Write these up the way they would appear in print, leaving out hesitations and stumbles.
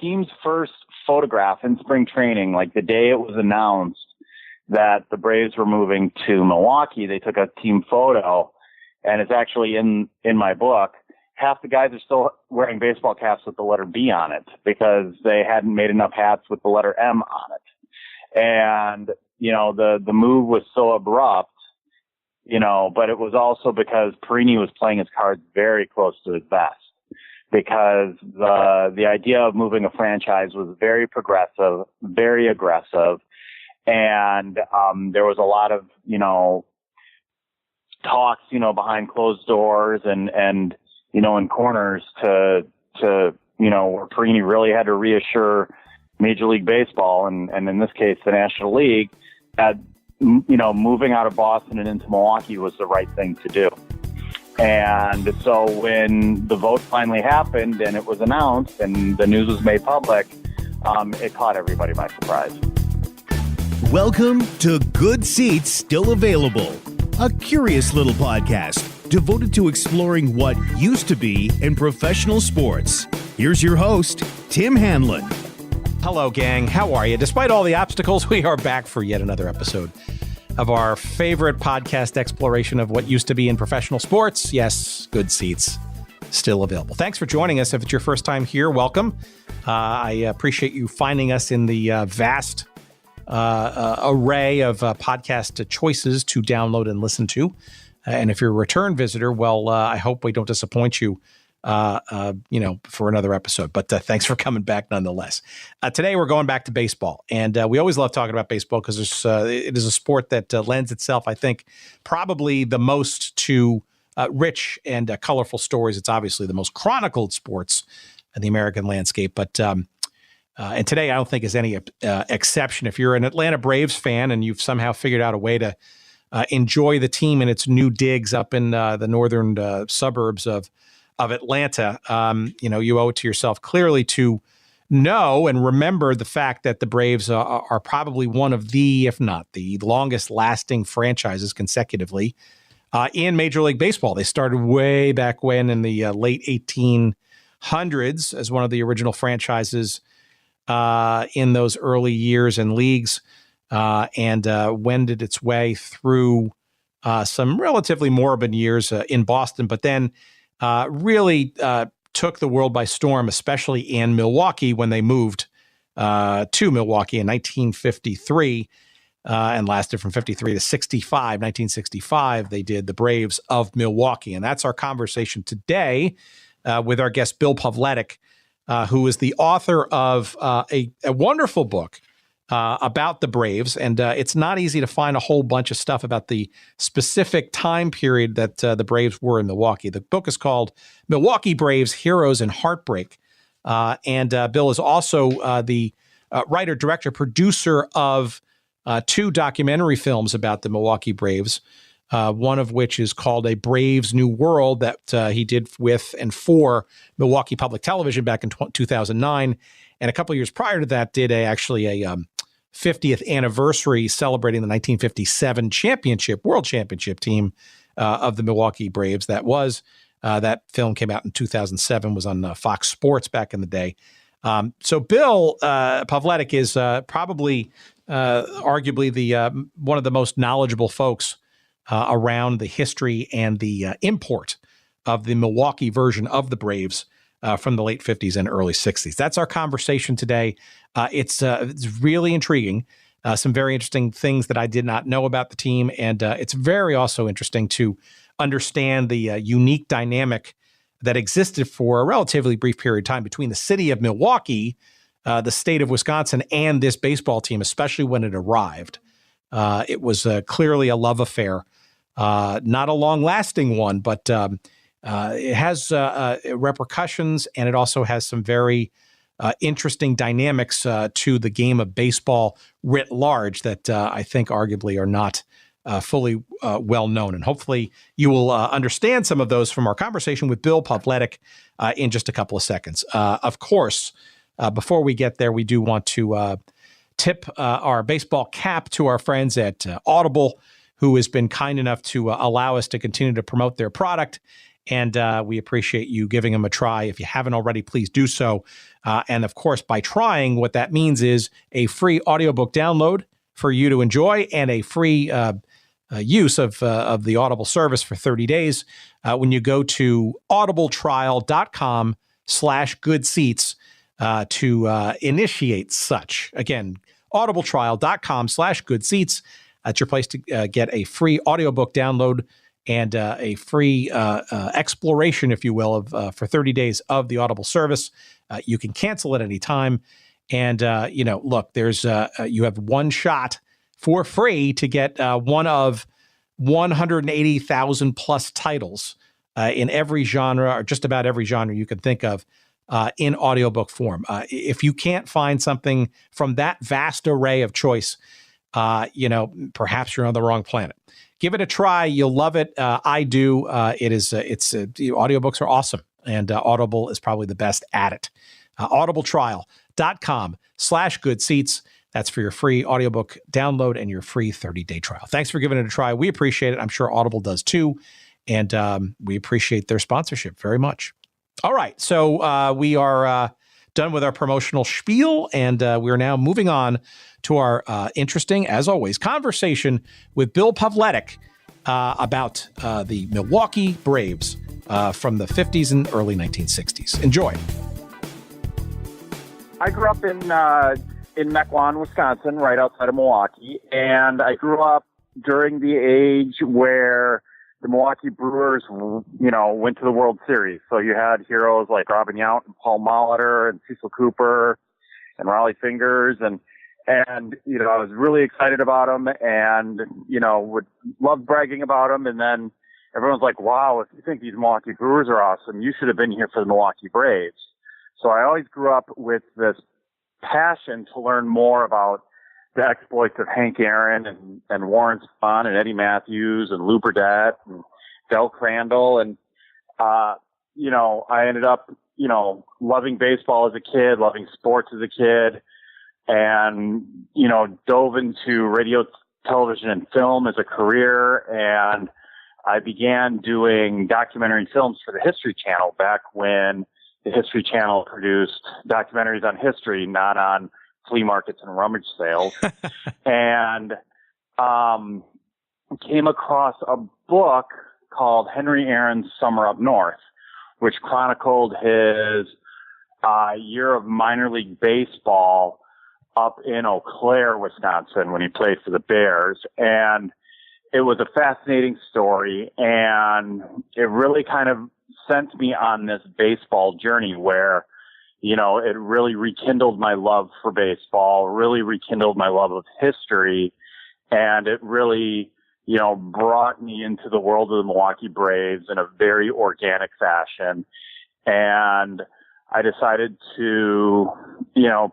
team's first photograph in spring training, like the day it was announced that the Braves were moving to Milwaukee, they took a team photo, and it's actually in my book. Half the guys are still wearing baseball caps with the letter B on it because they hadn't made enough hats with the letter M on it. And, the move was so abrupt, but it was also because Perini was playing his cards very close to his vest, because the idea of moving a franchise was very progressive, very aggressive. And, there was a lot of, talks, behind closed doors and, in corners to, where Perini really had to reassure Major League Baseball and in this case, the National League, that, moving out of Boston and into Milwaukee was the right thing to do. And so when the vote finally happened and it was announced and the news was made public, it caught everybody by surprise. Welcome to Good Seats Still Available, a curious little podcast devoted to exploring what used to be in professional sports. Here's your host, Tim Hanlon. Hello, gang. How are you? Despite all the obstacles, we are back for yet another episode of our favorite podcast exploration of what used to be in professional sports. Yes, Good Seats still available. Thanks for joining us. If it's your first time here, welcome. I appreciate you finding us in the vast array of podcast choices to download and listen to. And if you're a return visitor, well, I hope we don't disappoint you, for another episode. But thanks for coming back nonetheless. Today, we're going back to baseball. And we always love talking about baseball because it is a sport that lends itself, I think, probably the most to rich and colorful stories. It's obviously the most chronicled sports in the American landscape. But and today, I don't think is any exception. If you're an Atlanta Braves fan and you've somehow figured out a way to enjoy the team in its new digs up in the northern suburbs of Atlanta, you owe it to yourself clearly to know and remember the fact that the Braves are probably one of the, if not the longest lasting franchises consecutively in Major League Baseball. They started way back when in the late 1800s as one of the original franchises in those early years and leagues, and wended its way through some relatively morbid years in Boston, but then really took the world by storm, especially in Milwaukee when they moved to Milwaukee in 1953 and lasted from 53 to 65. 1965, they did the Braves of Milwaukee. And that's our conversation today with our guest, Bill Povletich, who is the author of a wonderful book about the Braves. And it's not easy to find a whole bunch of stuff about the specific time period that the Braves were in Milwaukee. The book is called Milwaukee Braves, Heroes and Heartbreak. And Bill is also the writer, director, producer of two documentary films about the Milwaukee Braves, one of which is called A Braves New World that he did with and for Milwaukee Public Television back in 2009. And a couple of years prior to that, did a 50th anniversary celebrating the 1957 World Championship team of the Milwaukee Braves. That film came out in 2007, was on Fox Sports back in the day. So Bill Povletich is probably arguably the one of the most knowledgeable folks around the history and the import of the Milwaukee version of the Braves from the late 50s and early 60s. That's our conversation today. It's really intriguing. Some very interesting things that I did not know about the team. And it's very also interesting to understand the unique dynamic that existed for a relatively brief period of time between the city of Milwaukee, the state of Wisconsin, and this baseball team, especially when it arrived. It was clearly a love affair, not a long-lasting one, but it has repercussions, and it also has some very interesting dynamics to the game of baseball writ large that I think arguably are not fully well known. And hopefully you will understand some of those from our conversation with Bill Povletich in just a couple of seconds. Of course, before we get there, we do want to tip our baseball cap to our friends at Audible, who has been kind enough to allow us to continue to promote their product And we appreciate you giving them a try. If you haven't already, please do so. And of course, by trying, what that means is a free audiobook download for you to enjoy and a free use of the Audible service for 30 days. When you go to audibletrial.com/goodseats to initiate such. Again, audibletrial.com/goodseats. That's your place to get a free audiobook download and a free exploration, if you will, of for 30 days of the Audible service. You can cancel at any time. And, look, there's you have one shot for free to get one of 180,000 plus titles in every genre, or just about every genre you can think of, in audiobook form. If you can't find something from that vast array of choice, perhaps you're on the wrong planet. Give it a try. You'll love it. I do. Audiobooks are awesome, and Audible is probably the best at it. audibletrial.com/goodseats. That's for your free audiobook download and your free 30-day trial. Thanks for giving it a try. We appreciate it. I'm sure Audible does too. And we appreciate their sponsorship very much. All right. So we are done with our promotional spiel, and we are now moving on to our interesting, as always, conversation with Bill Povletich about the Milwaukee Braves from the 50s and early 1960s. Enjoy. I grew up in Mequon, Wisconsin, right outside of Milwaukee, and I grew up during the age where the Milwaukee Brewers, went to the World Series. So you had heroes like Robin Yount and Paul Molitor and Cecil Cooper and Raleigh Fingers, and I was really excited about them, and would love bragging about them. And then everyone's like, "Wow, if you think these Milwaukee Brewers are awesome, you should have been here for the Milwaukee Braves." So I always grew up with this passion to learn more about the exploits of Hank Aaron and Warren Spahn and Eddie Matthews and Lou Burdette and Del Crandall. And, I ended up, loving baseball as a kid, loving sports as a kid, and, dove into radio, television, and film as a career. And I began doing documentary films for the History Channel back when the History Channel produced documentaries on history, not on flea markets and rummage sales. And came across a book called Henry Aaron's Summer Up North, which chronicled his year of minor league baseball up in Eau Claire, Wisconsin, when he played for the Bears. And it was a fascinating story, and it really kind of sent me on this baseball journey where, it really rekindled my love for baseball, really rekindled my love of history, and it really, brought me into the world of the Milwaukee Braves in a very organic fashion. And I decided to,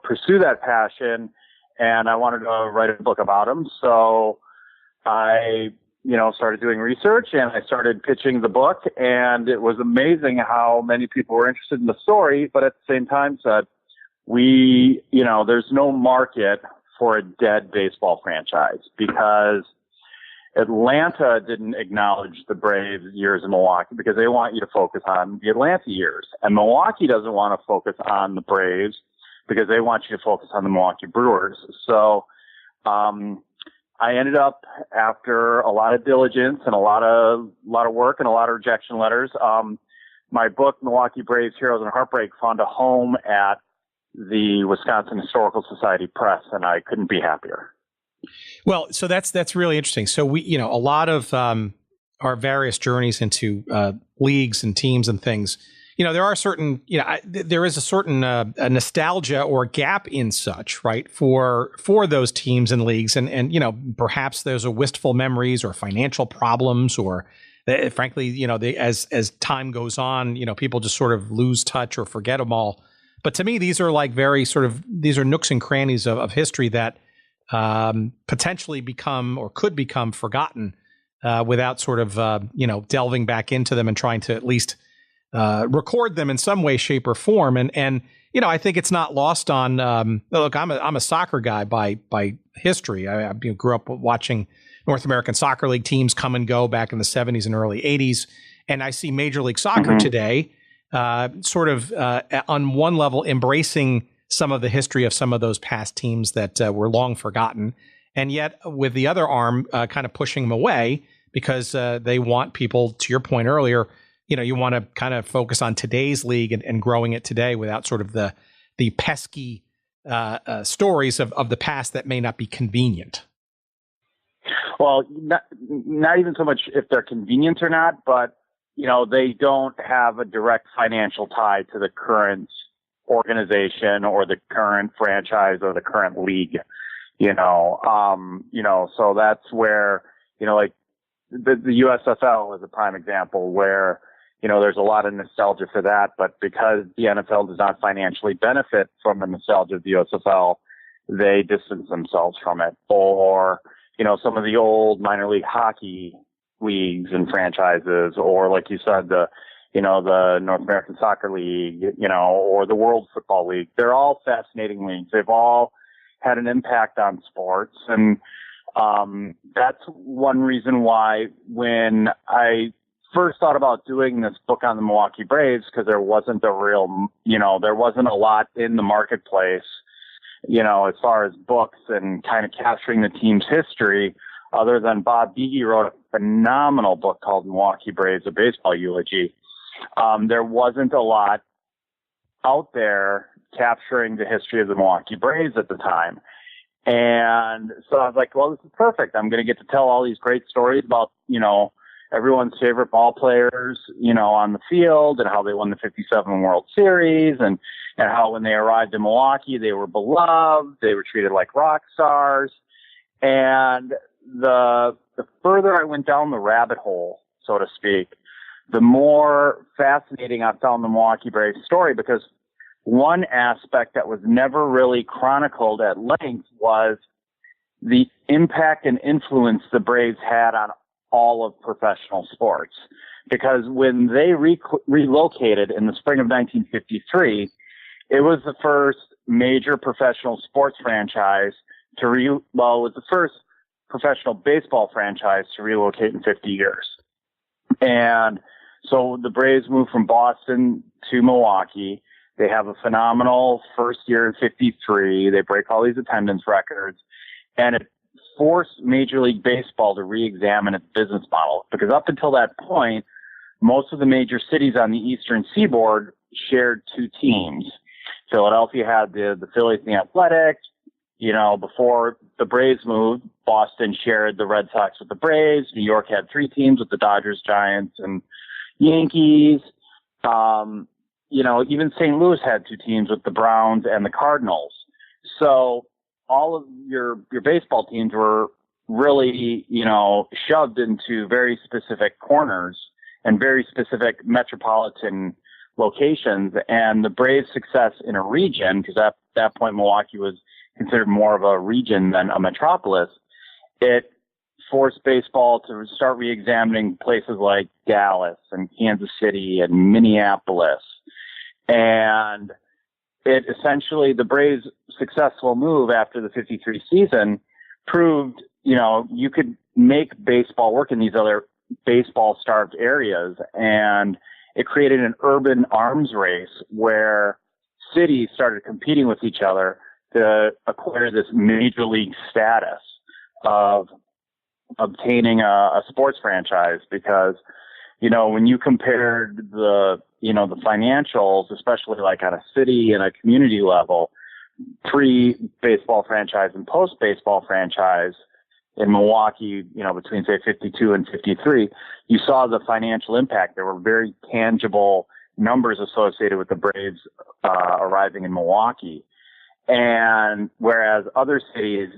pursue that passion, and I wanted to write a book about them. So I started doing research, and I started pitching the book, and it was amazing how many people were interested in the story, but at the same time said, there's no market for a dead baseball franchise, because Atlanta didn't acknowledge the Braves years in Milwaukee because they want you to focus on the Atlanta years, and Milwaukee doesn't want to focus on the Braves because they want you to focus on the Milwaukee Brewers. So, I ended up, after a lot of diligence and a lot of work and a lot of rejection letters, my book, Milwaukee Braves, Heroes and Heartbreak, found a home at the Wisconsin Historical Society Press, and I couldn't be happier. Well, so that's really interesting. So we, a lot of our various journeys into leagues and teams and things, there are certain, there is a certain a nostalgia or gap in such, right, for those teams and leagues. And perhaps there's a wistful memories or financial problems, or frankly, as time goes on, people just sort of lose touch or forget them all. But to me, these are like these are nooks and crannies of history that potentially become or could become forgotten without sort of, delving back into them and trying to at least record them in some way, shape, or form. And I think it's not lost on, look, I'm a soccer guy by history. I grew up watching North American Soccer League teams come and go back in the 70s and early 80s. And I see Major League Soccer today sort of on one level embracing some of the history of some of those past teams that were long forgotten, and yet with the other arm kind of pushing them away because they want people, to your point earlier, you want to kind of focus on today's league and growing it today without sort of the pesky stories of the past that may not be convenient. Well, not even so much if they're convenient or not, but they don't have a direct financial tie to the current organization or the current franchise or the current league. So that's where like the USFL is a prime example where there's a lot of nostalgia for that, but because the NFL does not financially benefit from the nostalgia of the USFL, they distance themselves from it. Or some of the old minor league hockey leagues and franchises, or like you said, the North American Soccer League, or the World Football League. They're all fascinating leagues. They've all had an impact on sports. And that's one reason why when I first thought about doing this book on the Milwaukee Braves, because there wasn't there wasn't a lot in the marketplace, as far as books and kind of capturing the team's history, other than Bob Beege wrote a phenomenal book called Milwaukee Braves, a baseball eulogy. There wasn't a lot out there capturing the history of the Milwaukee Braves at the time. And so I was like, well, this is perfect. I'm going to get to tell all these great stories about, everyone's favorite ball players, on the field, and how they won the 57 World Series, and how when they arrived in Milwaukee, they were beloved. They were treated like rock stars. And the further I went down the rabbit hole, so to speak, the more fascinating I found the Milwaukee Braves story, because one aspect that was never really chronicled at length was the impact and influence the Braves had on all of professional sports. Because when they relocated in the spring of 1953, it was the first major professional sports franchise it was the first professional baseball franchise to relocate in 50 years. And so the Braves moved from Boston to Milwaukee. They have a phenomenal first year in 53. They break all these attendance records, and it forced Major League Baseball to re-examine its business model, because up until that point, most of the major cities on the Eastern Seaboard shared two teams. Philadelphia had the Phillies and the Athletics. Before the Braves moved, Boston shared the Red Sox with the Braves. New York had three teams with the Dodgers, Giants, and Yankees. Even St. Louis had two teams with the Browns and the Cardinals. So all of your baseball teams were really, shoved into very specific corners and very specific metropolitan locations. And the Braves' success in a region, because at that point Milwaukee was considered more of a region than a metropolis, it forced baseball to start re-examining places like Dallas and Kansas City and Minneapolis. And it essentially, the Braves' successful move after the 53 season proved, you could make baseball work in these other baseball-starved areas. And it created an urban arms race where cities started competing with each other to acquire this major league status of obtaining a sports franchise. Because, when you compared the financials, especially like on a city and a community level, pre-baseball franchise and post-baseball franchise in Milwaukee, between say 52 and 53, you saw the financial impact. There were very tangible numbers associated with the Braves arriving in Milwaukee. And whereas other cities,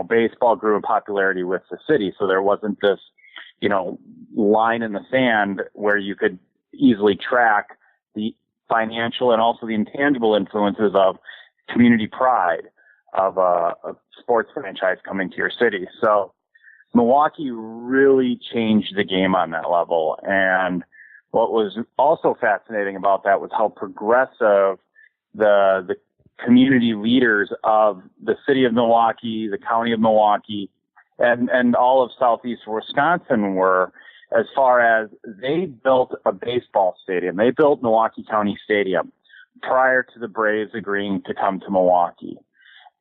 baseball grew in popularity with the city. So there wasn't this, line in the sand where you could easily track the financial and also the intangible influences of community pride of a sports franchise coming to your city. So Milwaukee really changed the game on that level. And what was also fascinating about that was how progressive the community leaders of the city of Milwaukee, the county of Milwaukee, and all of southeast Wisconsin were, as far as they built a baseball stadium. They built Milwaukee County Stadium prior to the Braves agreeing to come to Milwaukee.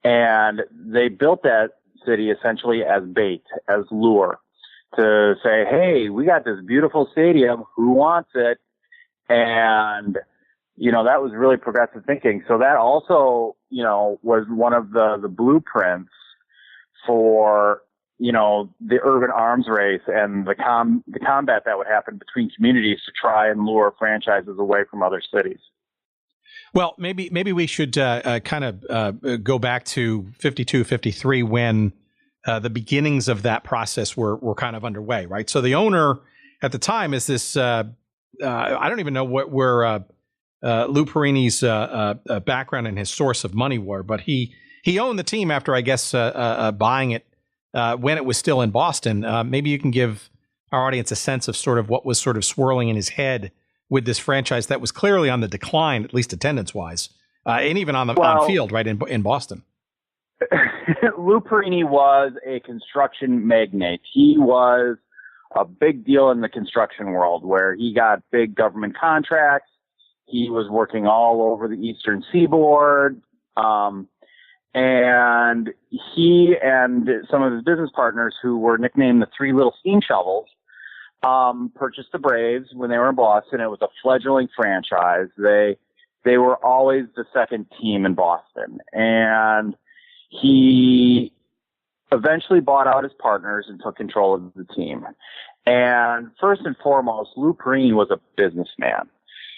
And they built that city essentially as bait, as lure, to say, hey, we got this beautiful stadium. Who wants it? And, that was really progressive thinking. So that also, was one of the blueprints for, the urban arms race and the combat that would happen between communities to try and lure franchises away from other cities. Well, maybe we should kind of go back to 52, 53 when the beginnings of that process were kind of underway, right? So the owner at the time is this, I don't even know where Lou Perini's background and his source of money were, but he owned the team after, I guess, buying it when it was still in Boston. Maybe you can give our audience a sense of sort of what was sort of swirling in his head with this franchise that was clearly on the decline, at least attendance-wise, and even on field, right, in Boston. Lou Perini was a construction magnate. He was a big deal in the construction world where he got big government contracts. He was working all over the Eastern Seaboard. And he and some of his business partners, who were nicknamed the Three Little Steam Shovels, purchased the Braves when they were in Boston. It was a fledgling franchise. They were always the second team in Boston. And he eventually bought out his partners and took control of the team. And first and foremost, Lou Perini was a businessman.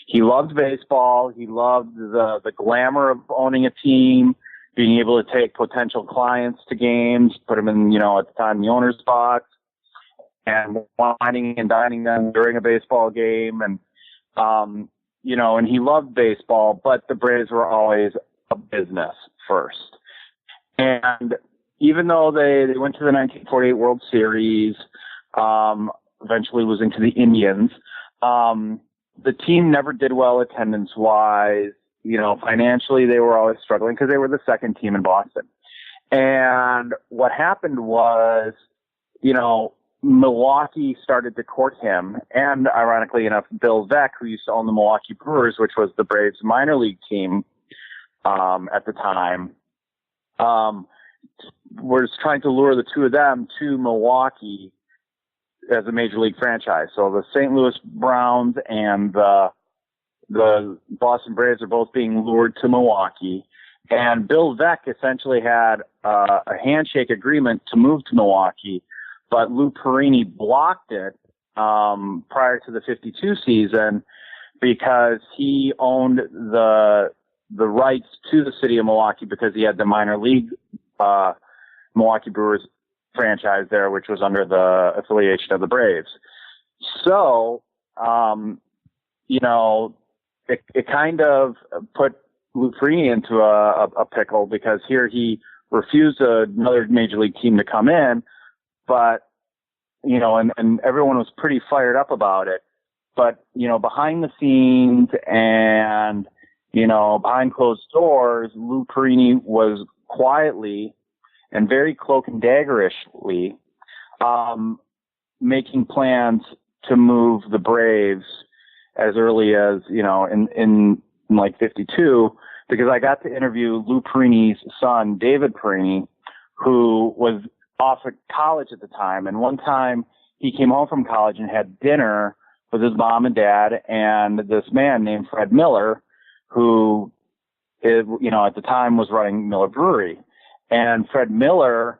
He loved baseball. He loved the glamour of owning a team, being able to take potential clients to games, put them in, at the time, the owner's box, and wining and dining them during a baseball game. And, and he loved baseball, but the Braves were always a business first. And even though they went to the 1948 World Series, eventually losing to the Indians, the team never did well attendance-wise. Financially, they were always struggling because they were the second team in Boston. And what happened was, Milwaukee started to court him, and ironically enough, Bill Veeck, who used to own the Milwaukee Brewers, which was the Braves minor league team at the time, was trying to lure the two of them to Milwaukee as a major league franchise. So the St. Louis Browns and the Boston Braves are both being lured to Milwaukee. And Bill Veeck essentially had a handshake agreement to move to Milwaukee, but Lou Perini blocked it prior to the 52 season because he owned the rights to the city of Milwaukee because he had the minor league Milwaukee Brewers franchise there, which was under the affiliation of the Braves. So, it kind of put Lou Perini into a pickle because here he refused another major league team to come in, but, and everyone was pretty fired up about it. But, behind the scenes and, behind closed doors, Lou Perini was quietly and very cloak and daggerishly making plans to move the Braves as early as, in like 52, because I got to interview Lou Perini's son, David Perini, who was off at college at the time. And one time he came home from college and had dinner with his mom and dad and this man named Fred Miller, who is, at the time was running Miller Brewery. And Fred Miller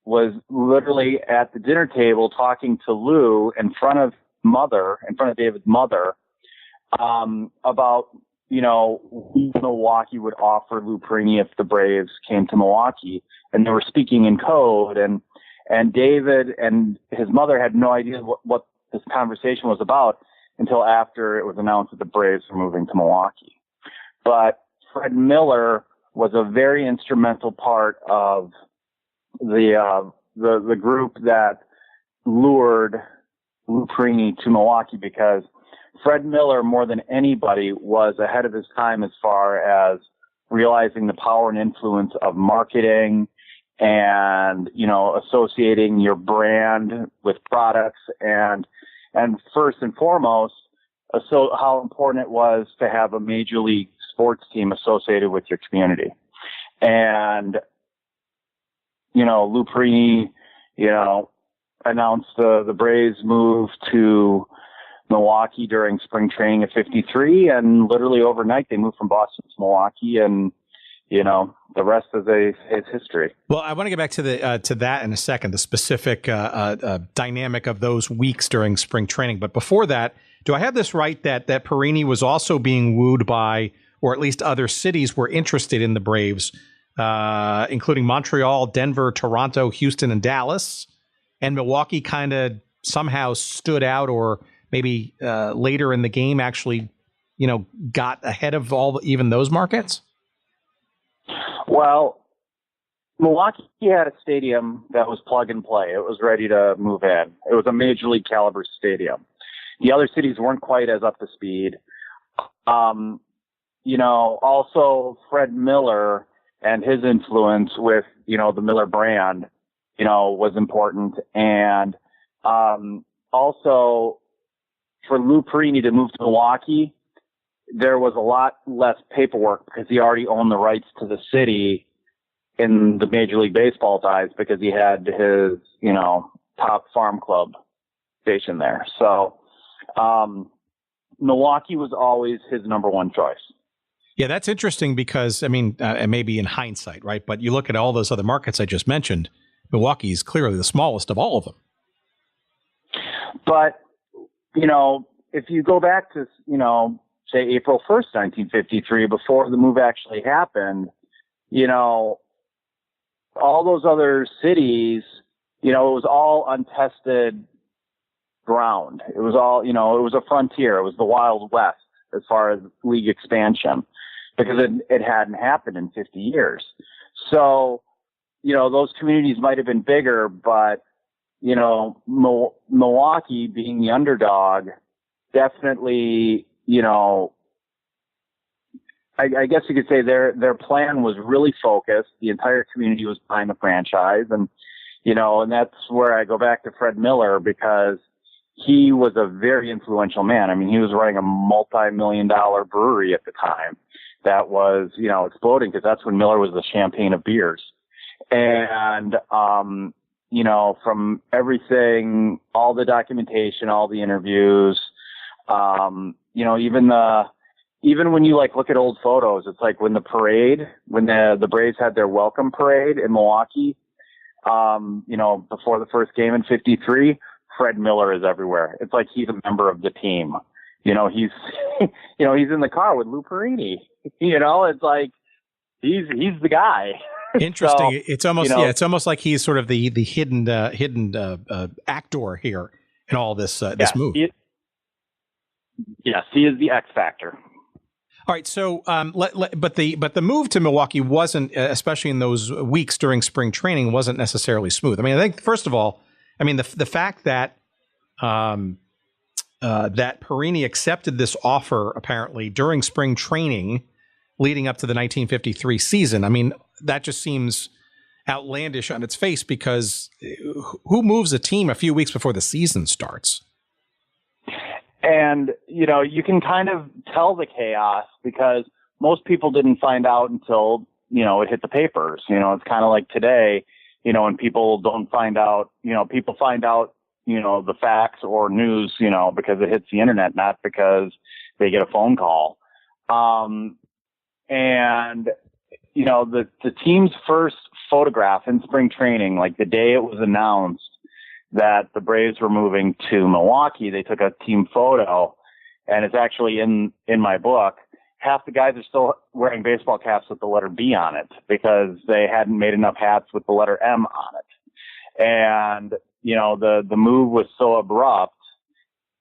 was literally at the dinner table talking to Lou in front of David's mother, about, Milwaukee would offer Lou Perini if the Braves came to Milwaukee, and they were speaking in code, and David and his mother had no idea what this conversation was about until after it was announced that the Braves were moving to Milwaukee. But Fred Miller was a very instrumental part of the group that lured Lou Perini to Milwaukee, because Fred Miller, more than anybody, was ahead of his time as far as realizing the power and influence of marketing and, associating your brand with products and And first and foremost, so how important it was to have a major league sports team associated with your community. And, Lou Perini, announced the Braves move to Milwaukee during spring training of '53, and literally overnight they moved from Boston to Milwaukee, and the rest is history. Well, I want to get back to that in a second, the specific dynamic of those weeks during spring training. But before that, do I have this right that Perini was also being wooed by, or at least other cities were interested in the Braves, including Montreal, Denver, Toronto, Houston, and Dallas, and Milwaukee kind of somehow stood out, or maybe later in the game actually, got ahead of even those markets? Well, Milwaukee had a stadium that was plug and play. It was ready to move in. It was a major league caliber stadium. The other cities weren't quite as up to speed. Also Fred Miller and his influence with, the Miller brand, was important. And also for Lou Perini to move to Milwaukee, there was a lot less paperwork because he already owned the rights to the city in the Major League Baseball ties, because he had his, top farm club station there. So Milwaukee was always his number one choice. Yeah, that's interesting because, maybe in hindsight, right? But you look at all those other markets I just mentioned, Milwaukee is clearly the smallest of all of them. But, if you go back to, say April 1st, 1953, before the move actually happened, all those other cities, it was all untested ground. It was all, it was a frontier. It was the Wild West as far as league expansion, because it hadn't happened in 50 years. So, those communities might have been bigger, but, Milwaukee being the underdog definitely, I guess you could say their plan was really focused. The entire community was behind the franchise. And, and that's where I go back to Fred Miller, because he was a very influential man. He was running a multi-million-dollar brewery at the time that was, exploding, because that's when Miller was the champagne of beers. And, from everything, all the documentation, all the interviews, even when you look at old photos, it's like when the Braves had their welcome parade in Milwaukee, before the first game in '53, Fred Miller is everywhere. It's like he's a member of the team. He's, he's in the car with Lou Perini. It's like he's the guy. Interesting. So, it's almost it's almost like he's sort of the hidden actor here in all this move. Yes, he is the X factor. All right, so but the move to Milwaukee wasn't, especially in those weeks during spring training, wasn't necessarily smooth. I think first of all, the fact that that Perini accepted this offer apparently during spring training leading up to the 1953 season, that just seems outlandish on its face, because who moves a team a few weeks before the season starts? And, you can kind of tell the chaos, because most people didn't find out until, it hit the papers. It's kind of like today, when people don't find out, people find out, the facts or news, because it hits the internet, not because they get a phone call. And, the team's first photograph in spring training, the day it was announced that the Braves were moving to Milwaukee, they took a team photo, and it's actually in my book. Half the guys are still wearing baseball caps with the letter B on it, because they hadn't made enough hats with the letter M on it. And, the move was so abrupt,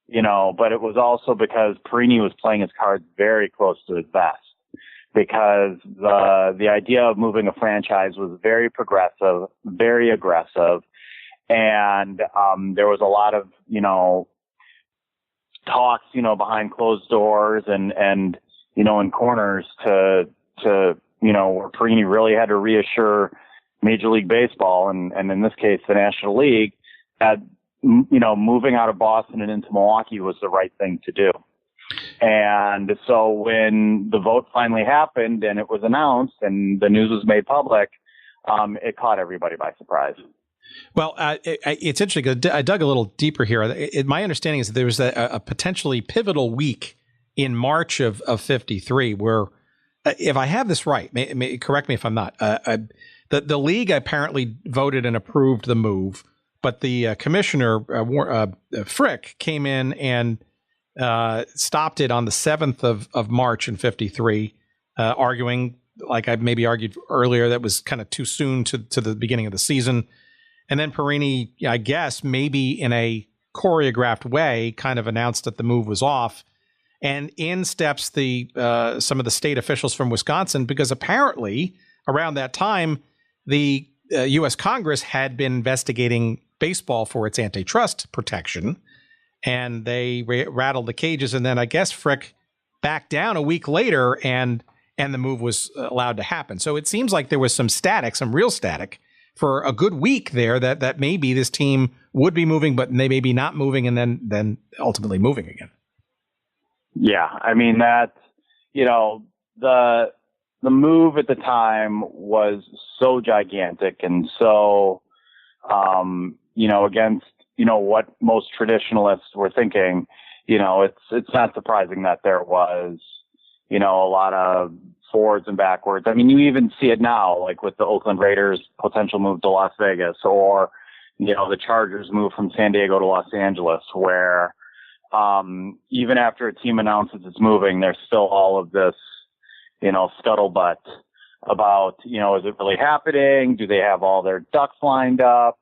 but it was also because Perini was playing his cards very close to his vest, because the idea of moving a franchise was very progressive, very aggressive. And, there was a lot of, talks, behind closed doors and, in corners to, where Perini really had to reassure Major League Baseball and in this case, the National League, that, moving out of Boston and into Milwaukee was the right thing to do. And so when the vote finally happened and it was announced and the news was made public, it caught everybody by surprise. Well, it's interesting because I dug a little deeper here. My understanding is that there was a potentially pivotal week in March of 53 where, if I have this right, correct me if I'm not, the league apparently voted and approved the move, but the commissioner, Frick, came in and stopped it on the 7th of March in 53, arguing, like I maybe argued earlier, that was kind of too soon to the beginning of the season. And then Perini, I guess, maybe in a choreographed way, kind of announced that the move was off. And in steps some of the state officials from Wisconsin, because apparently around that time, the U.S. Congress had been investigating baseball for its antitrust protection, and they rattled the cages. And then I guess Frick backed down a week later, and the move was allowed to happen. So it seems like there was some static, some real static, for a good week there that maybe this team would be moving, but they may be not moving, and then ultimately moving again. Yeah, I mean, that's, the move at the time was so gigantic and so, against, what most traditionalists were thinking. It's not surprising that there was, a lot of forwards and backwards. I mean, you even see it now, like with the Oakland Raiders' potential move to Las Vegas, or, the Chargers move from San Diego to Los Angeles, where even after a team announces it's moving, there's still all of this, scuttlebutt about, is it really happening? Do they have all their ducks lined up?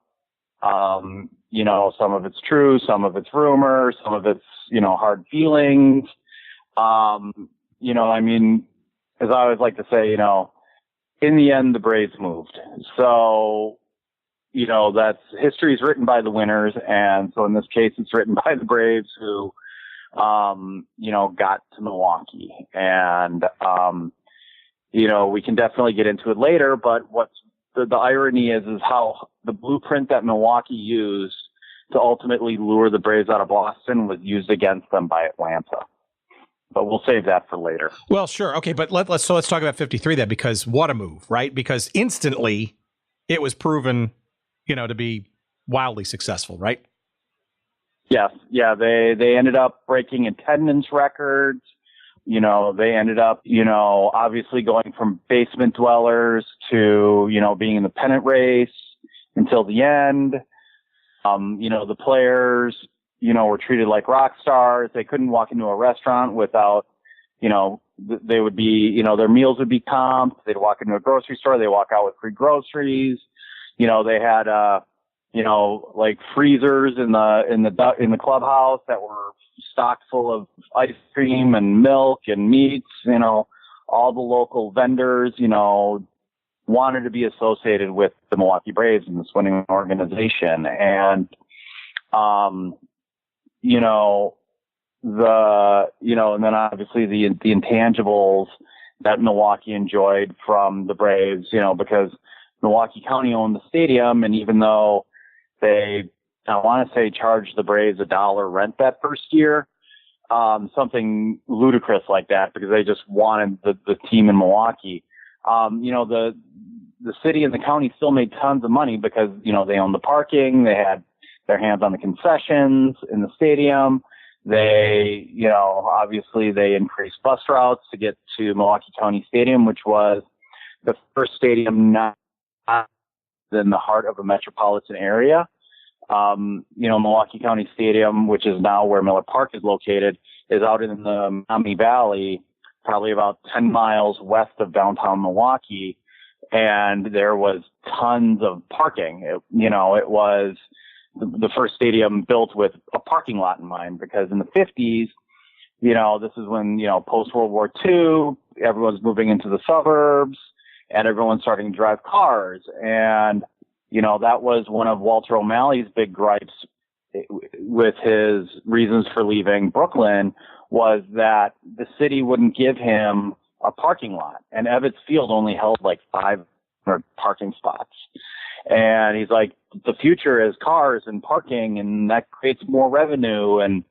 Some of it's true, some of it's rumor, some of it's, hard feelings. As I always like to say, in the end, the Braves moved. So, that's history is written by the winners. And so in this case, it's written by the Braves who, got to Milwaukee. And, we can definitely get into it later, but what's the irony is how the blueprint that Milwaukee used to ultimately lure the Braves out of Boston was used against them by Atlanta. But we'll save that for later. Well, sure. Okay, but let's talk about 53 then, because what a move, right? Because instantly it was proven, to be wildly successful, right? Yes. Yeah, they ended up breaking attendance records. They ended up, obviously going from basement dwellers to, being in the pennant race until the end. The players, were treated like rock stars. They couldn't walk into a restaurant without, they would be, their meals would be comped. They'd walk into a grocery store. They walk out with free groceries. They had, like freezers in the clubhouse that were stocked full of ice cream and milk and meats. All the local vendors, wanted to be associated with the Milwaukee Braves and this winning organization. And, and then obviously the intangibles that Milwaukee enjoyed from the Braves, because Milwaukee County owned the stadium. And even though they, I want to say, charged the Braves $1 rent that first year, something ludicrous like that, because they just wanted the team in Milwaukee. The city and the county still made tons of money because, they owned the parking. They had their hands on the concessions in the stadium. They, obviously they increased bus routes to get to Milwaukee County Stadium, which was the first stadium not in the heart of a metropolitan area. Milwaukee County Stadium, which is now where Miller Park is located, is out in the Maumee Valley, probably about 10 miles west of downtown Milwaukee. And there was tons of parking. It was the first stadium built with a parking lot in mind, because in the 50s, this is when, post World War II, everyone's moving into the suburbs and everyone's starting to drive cars. And, that was one of Walter O'Malley's big gripes with his reasons for leaving Brooklyn, was that the city wouldn't give him a parking lot. And Ebbets Field only held like 500 parking spots. And he's like, the future is cars and parking, and that creates more revenue. And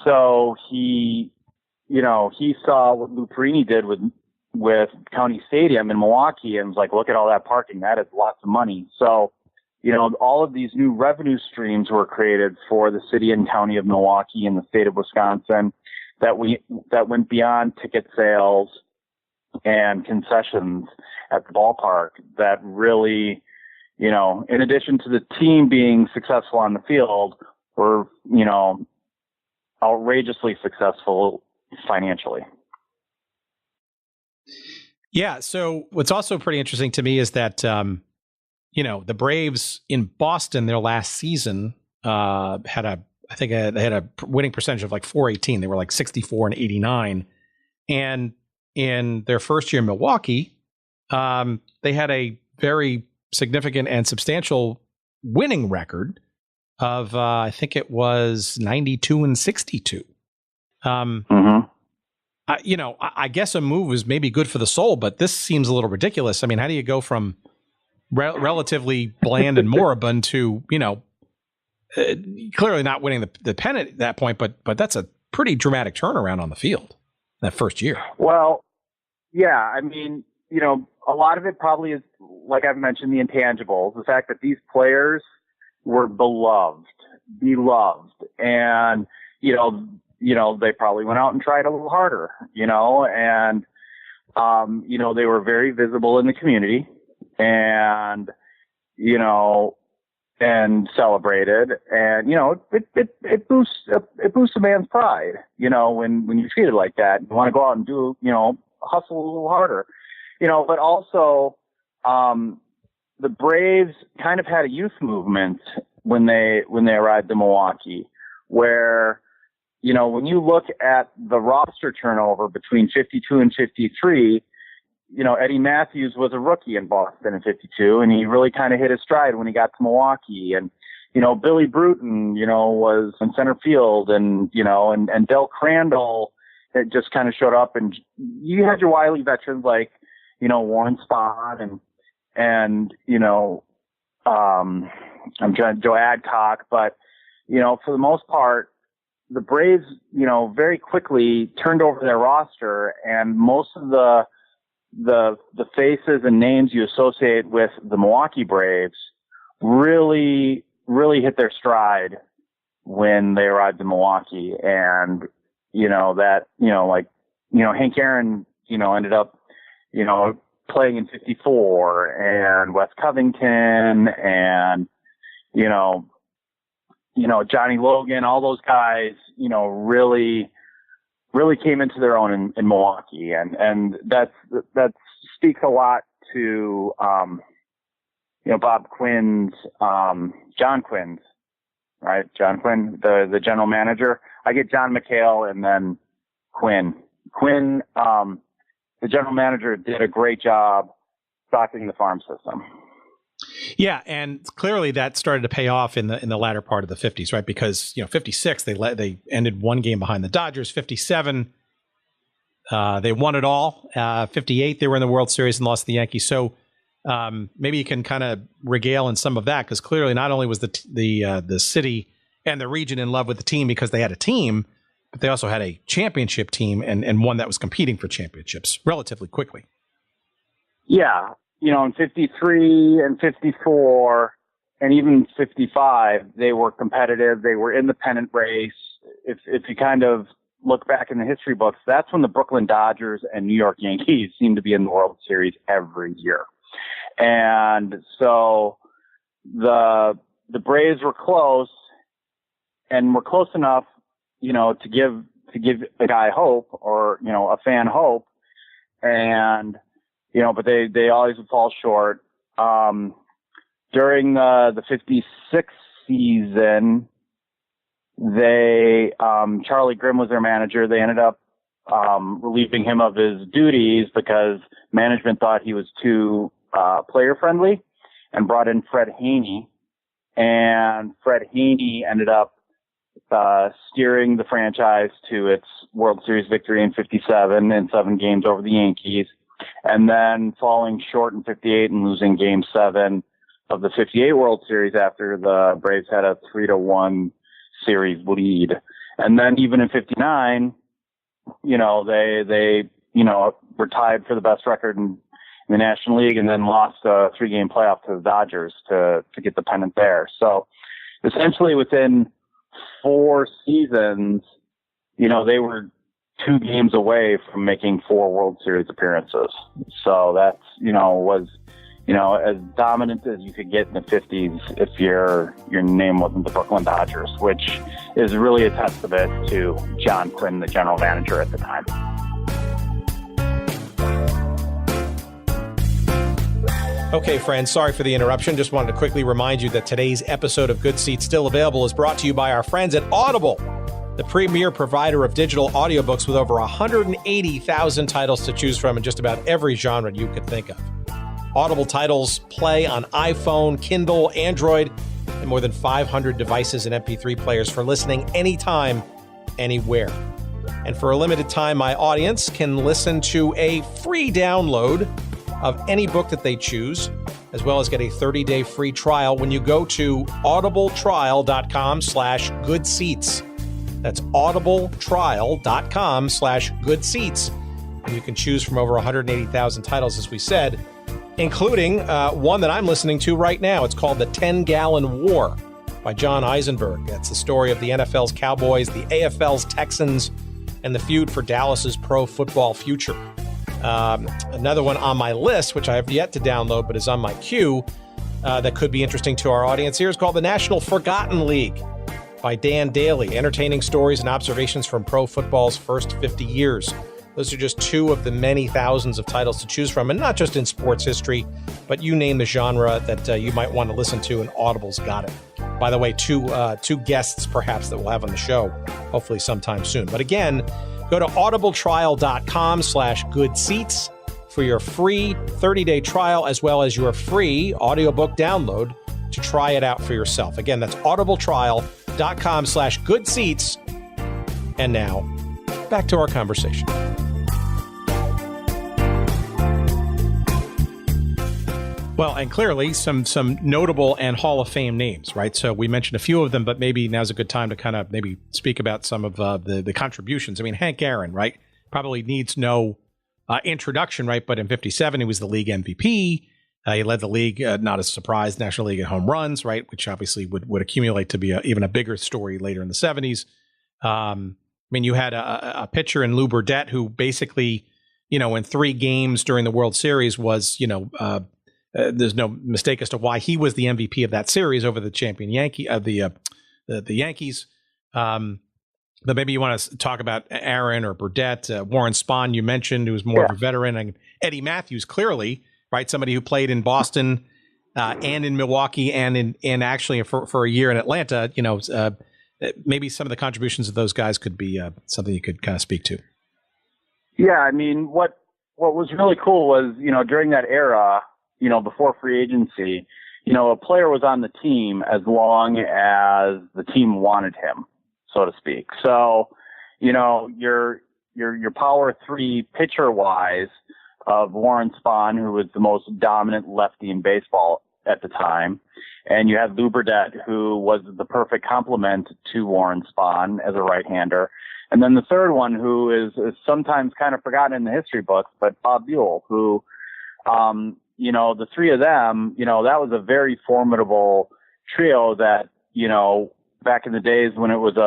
so he saw what Lou Perini did with County Stadium in Milwaukee and was like, look at all that parking. That is lots of money. So, all of these new revenue streams were created for the city and county of Milwaukee and the state of Wisconsin that went beyond ticket sales and concessions at the ballpark that really, in addition to the team being successful on the field, were, outrageously successful financially. Yeah. So what's also pretty interesting to me is that, the Braves in Boston, their last season, had a winning percentage of like .418. They were like 64 and 89. And in their first year in Milwaukee, they had a very significant and substantial winning record of, I think it was 92 and 62. I guess a move is maybe good for the soul, but this seems a little ridiculous. I mean, how do you go from relatively bland and moribund to, clearly not winning the pennant at that point, but that's a pretty dramatic turnaround on the field that first year. Well, yeah, I mean, a lot of it probably is, like I've mentioned, the intangibles, the fact that these players were beloved, and, they probably went out and tried a little harder, and, they were very visible in the community and, and celebrated, and, it boosts a man's pride, when you're treated like that. You want to go out and do, hustle a little harder, but also, the Braves kind of had a youth movement when they arrived in Milwaukee, where, when you look at the roster turnover between 52 and 53, Eddie Matthews was a rookie in Boston in 52, and he really kind of hit his stride when he got to Milwaukee. And, Billy Bruton, was in center field, and, and Del Crandall had just kind of showed up, and you had your wily veterans like, Warren Spahn and, I'm trying Joe Adcock, but, for the most part, the Braves, very quickly turned over their roster, and most of the faces and names you associate with the Milwaukee Braves really hit their stride when they arrived in Milwaukee. And, Hank Aaron, ended up, playing in 54, and Wes Covington, and, Johnny Logan, all those guys, really came into their own in Milwaukee. And that speaks a lot to, Bob Quinn's, John Quinn's, right? John Quinn, the general manager. I get John McHale and then Quinn. Quinn, the general manager, did a great job stocking the farm system. Yeah, and clearly that started to pay off in the latter part of the 50s, right? Because 56 they ended one game behind the Dodgers. 57 they won it all. 58 they were in the World Series and lost to the Yankees. So maybe you can kind of regale in some of that, because clearly not only was the city and the region in love with the team because they had a team, but they also had a championship team and one that was competing for championships relatively quickly. Yeah. In 53 and 54 and even 55, they were competitive. They were in the pennant race. If you kind of look back in the history books, that's when the Brooklyn Dodgers and New York Yankees seem to be in the World Series every year. And so the Braves were close, and were close enough, to give a guy hope, or, a fan hope. And, but they always would fall short. During the 56 season, Charlie Grimm was their manager. They ended up relieving him of his duties because management thought he was too player friendly, and brought in Fred Haney. And Fred Haney ended up steering the franchise to its World Series victory in 57 in 7 games over the Yankees. And then falling short in 58 and losing Game 7 of the 58 World Series after the Braves had a 3-1 series lead. And then even in 59, they were tied for the best record in the National League, and then lost a 3-game playoff to the Dodgers to get the pennant there. So essentially within 4 seasons, they were 2 games away from making 4 World Series appearances. So that's, was, as dominant as you could get in the 50s if your name wasn't the Brooklyn Dodgers, which is really a testament to John Quinn, the general manager at the time. Okay, friends, sorry for the interruption. Just wanted to quickly remind you that today's episode of Good Seats Still Available is brought to you by our friends at Audible, the premier provider of digital audiobooks with over 180,000 titles to choose from in just about every genre you could think of. Audible titles play on iPhone, Kindle, Android, and more than 500 devices and MP3 players for listening anytime, anywhere. And for a limited time, my audience can listen to a free download of any book that they choose, as well as get a 30-day free trial when you go to audibletrial.com/goodseats. That's audibletrial.com/goodseats. And you can choose from over 180,000 titles, as we said, including one that I'm listening to right now. It's called The 10-Gallon War by John Eisenberg. That's the story of the NFL's Cowboys, the AFL's Texans, and the feud for Dallas's pro football future. Another one on my list, which I have yet to download but is on my queue, that could be interesting to our audience here, is called The National Forgotten League by Dan Daly, entertaining stories and observations from pro football's first 50 years. Those are just 2 of the many thousands of titles to choose from, and not just in sports history, but you name the genre that you might want to listen to, and Audible's got it. By the way, two guests perhaps that we'll have on the show, hopefully sometime soon. But again, go to audibletrial.com/goodseats for your free 30-day trial, as well as your free audiobook download to try it out for yourself. Again, that's audibletrial.com/goodseats. And now, back to our conversation. Well, and clearly some notable and Hall of Fame names, right? So we mentioned a few of them, but maybe now's a good time to kind of maybe speak about some of the contributions. I mean, Hank Aaron, right? Probably needs no introduction, right? But in 57, he was the league MVP. He led the league, not a surprise, National League in home runs, right? Which obviously would accumulate to be even a bigger story later in the 70s. I mean, you had a pitcher in Lou Burdette who basically, in 3 games during the World Series was, there's no mistake as to why he was the MVP of that series over the champion the Yankees. But maybe you want to talk about Aaron or Burdette, Warren Spahn, you mentioned, who was more of a veteran, and Eddie Matthews, clearly, right? Somebody who played in Boston and in Milwaukee and in actually for a year in Atlanta. Maybe some of the contributions of those guys could be something you could kind of speak to. Yeah, I mean, what was really cool was, during that era, before free agency, a player was on the team as long as the team wanted him, so to speak. So, your power 3 pitcher wise of Warren Spahn, who was the most dominant lefty in baseball at the time. And you had Lou Burdette, who was the perfect complement to Warren Spahn as a right-hander. And then the third one, who is sometimes kind of forgotten in the history books, but Bob Buell, who, the 3 of them, that was a very formidable trio that, back in the days when it was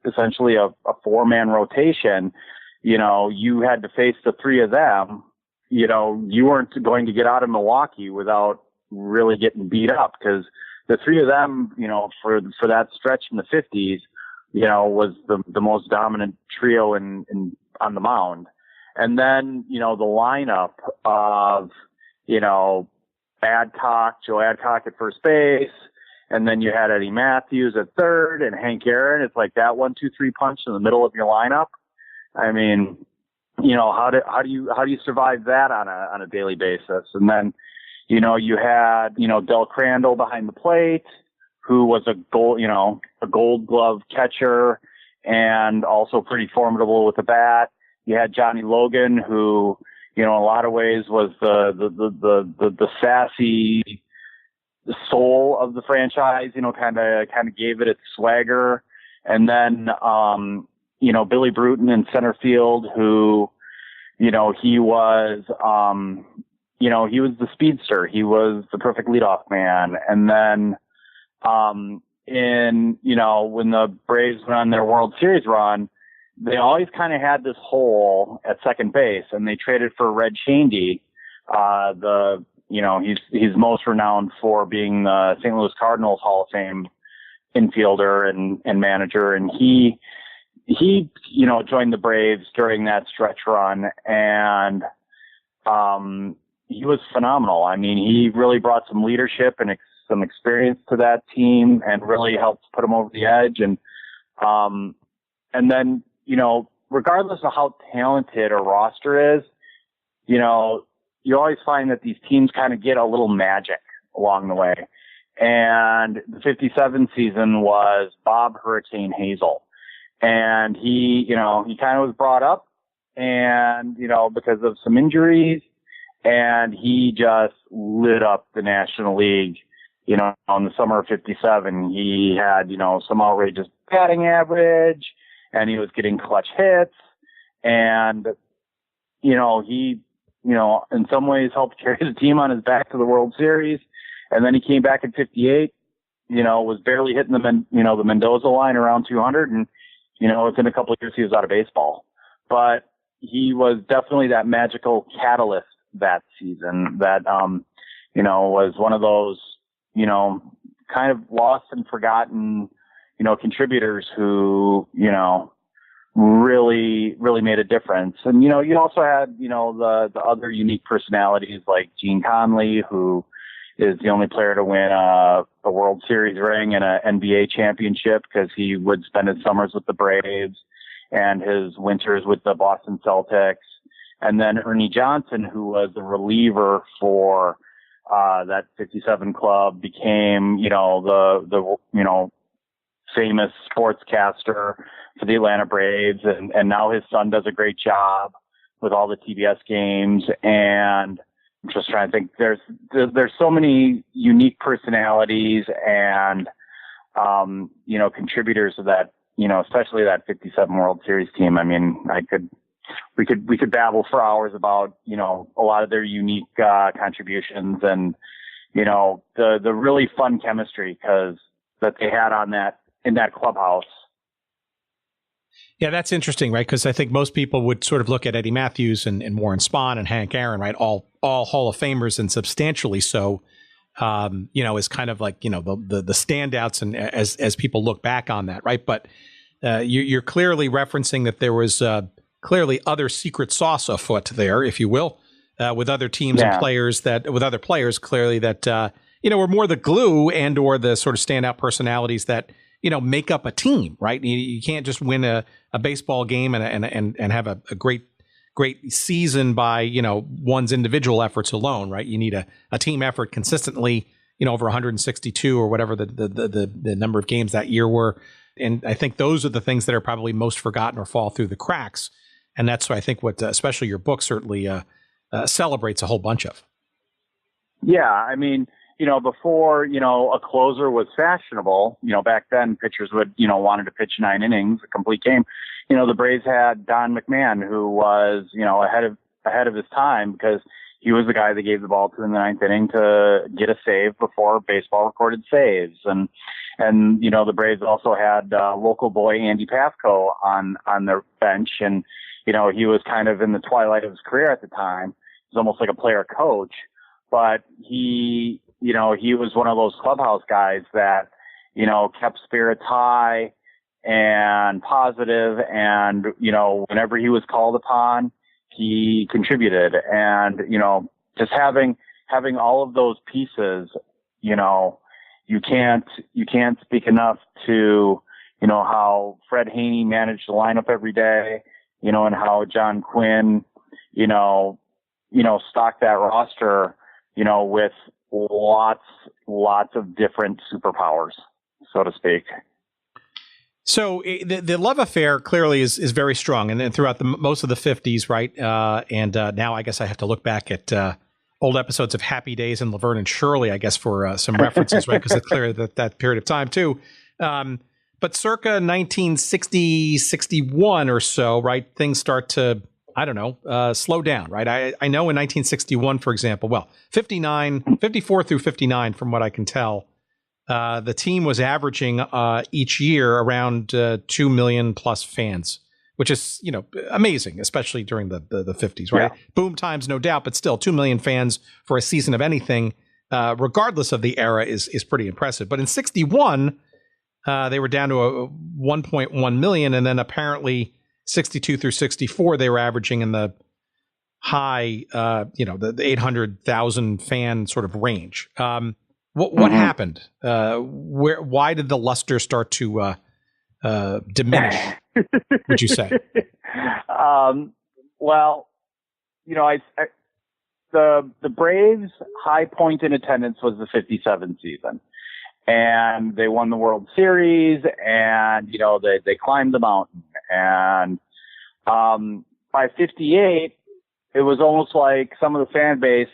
essentially a 4-man rotation, you had to face the 3 of them. You weren't going to get out of Milwaukee without really getting beat up, because the 3 of them, for that stretch in the 50s, was the most dominant trio on the mound. And then, the lineup of, Joe Adcock at first base, and then you had Eddie Matthews at third and Hank Aaron. It's like that 1-2-3 punch in the middle of your lineup. I mean, how do you survive that on a daily basis? And then, you had, Del Crandall behind the plate, who was a gold glove catcher and also pretty formidable with the bat. You had Johnny Logan, who, in a lot of ways was the sassy soul of the franchise, kind of gave it its swagger. And then, Billy Bruton in center field, who, he was, he was the speedster. He was the perfect leadoff man. And then, when the Braves went on their World Series run, they always kind of had this hole at second base, and they traded for Red Schoendienst. He's most renowned for being the St. Louis Cardinals Hall of Fame infielder and manager. And he joined the Braves during that stretch run, and, he was phenomenal. I mean, he really brought some leadership and some experience to that team and really helped put them over the edge. And then, regardless of how talented a roster is, you always find that these teams kind of get a little magic along the way. And the 57 season was Bob Hurricane Hazel. And he kind of was brought up and, because of some injuries, and he just lit up the National League. In the summer of 57, he had, some outrageous batting average, and he was getting clutch hits, and, he, in some ways helped carry the team on his back to the World Series. And then he came back in 58, was barely hitting the Mendoza line around 200. And, within a couple of years, he was out of baseball. But he was definitely that magical catalyst that season that, was one of those, kind of lost and forgotten, contributors who, really, really made a difference. And, you also had, the other unique personalities like Gene Conley, who is the only player to win a World Series ring and an NBA championship because he would spend his summers with the Braves and his winters with the Boston Celtics. And then Ernie Johnson, who was the reliever for that 57 club, became, the famous sportscaster for the Atlanta Braves. And now his son does a great job with all the TBS games. And I'm just trying to think, there's so many unique personalities and, contributors to that, especially that 57 World Series team. I mean, we could babble for hours about, a lot of their unique, contributions and, the really fun chemistry that they had in that clubhouse. Yeah, that's interesting, right? Because I think most people would sort of look at Eddie Matthews and Warren Spahn and Hank Aaron, right? All Hall of Famers and substantially so, as kind of like, the standouts and as people look back on that, right? But you're clearly referencing that there was clearly other secret sauce afoot there, if you will, with other teams and players with other players clearly that, were more the glue and or the sort of standout personalities that, make up a team, right? You can't just win a baseball game and have a great season by, one's individual efforts alone, right? You need a team effort consistently, over 162 or whatever the number of games that year were. And I think those are the things that are probably most forgotten or fall through the cracks. And that's, I think, what especially your book certainly celebrates a whole bunch of. Yeah, I mean, before, a closer was fashionable, back then pitchers would, wanted to pitch 9 innings, a complete game. The Braves had Don McMahon, who was, ahead of his time because he was the guy that gave the ball to in the 9th inning to get a save before baseball recorded saves. And the Braves also had local boy Andy Pafko on their bench. And, he was kind of in the twilight of his career at the time. He was almost like a player coach, but he was one of those clubhouse guys that, kept spirits high and positive. And, whenever he was called upon, he contributed. And, just having all of those pieces, you can't speak enough to, how Fred Haney managed the lineup every day, and how John Quinn, stocked that roster, with lots of different superpowers, so to speak. So the love affair clearly is very strong, and then throughout most of the 50s, right? And now I guess I have to look back at old episodes of Happy Days and Laverne and Shirley, I guess, for some references, right? Because it's clear that period of time too. But circa 1960, 61 or so, right? Things start to, I don't know, slow down, right? I know in 1961, for example, 54 through 59, from what I can tell, the team was averaging each year around 2 million plus fans, which is, amazing, especially during the 50s, right? Yeah. Boom times, no doubt, but still 2 million fans for a season of anything, regardless of the era, is pretty impressive. But in 61, they were down to a 1.1 million, and then apparently 62 through 64, they were averaging in the high, the 800,000 fan sort of range. What happened? Why did the luster start to diminish, would you say? The Braves' high point in attendance was the 57 season. And they won the World Series, and, they climbed the mountain. And by 58, it was almost like some of the fan base,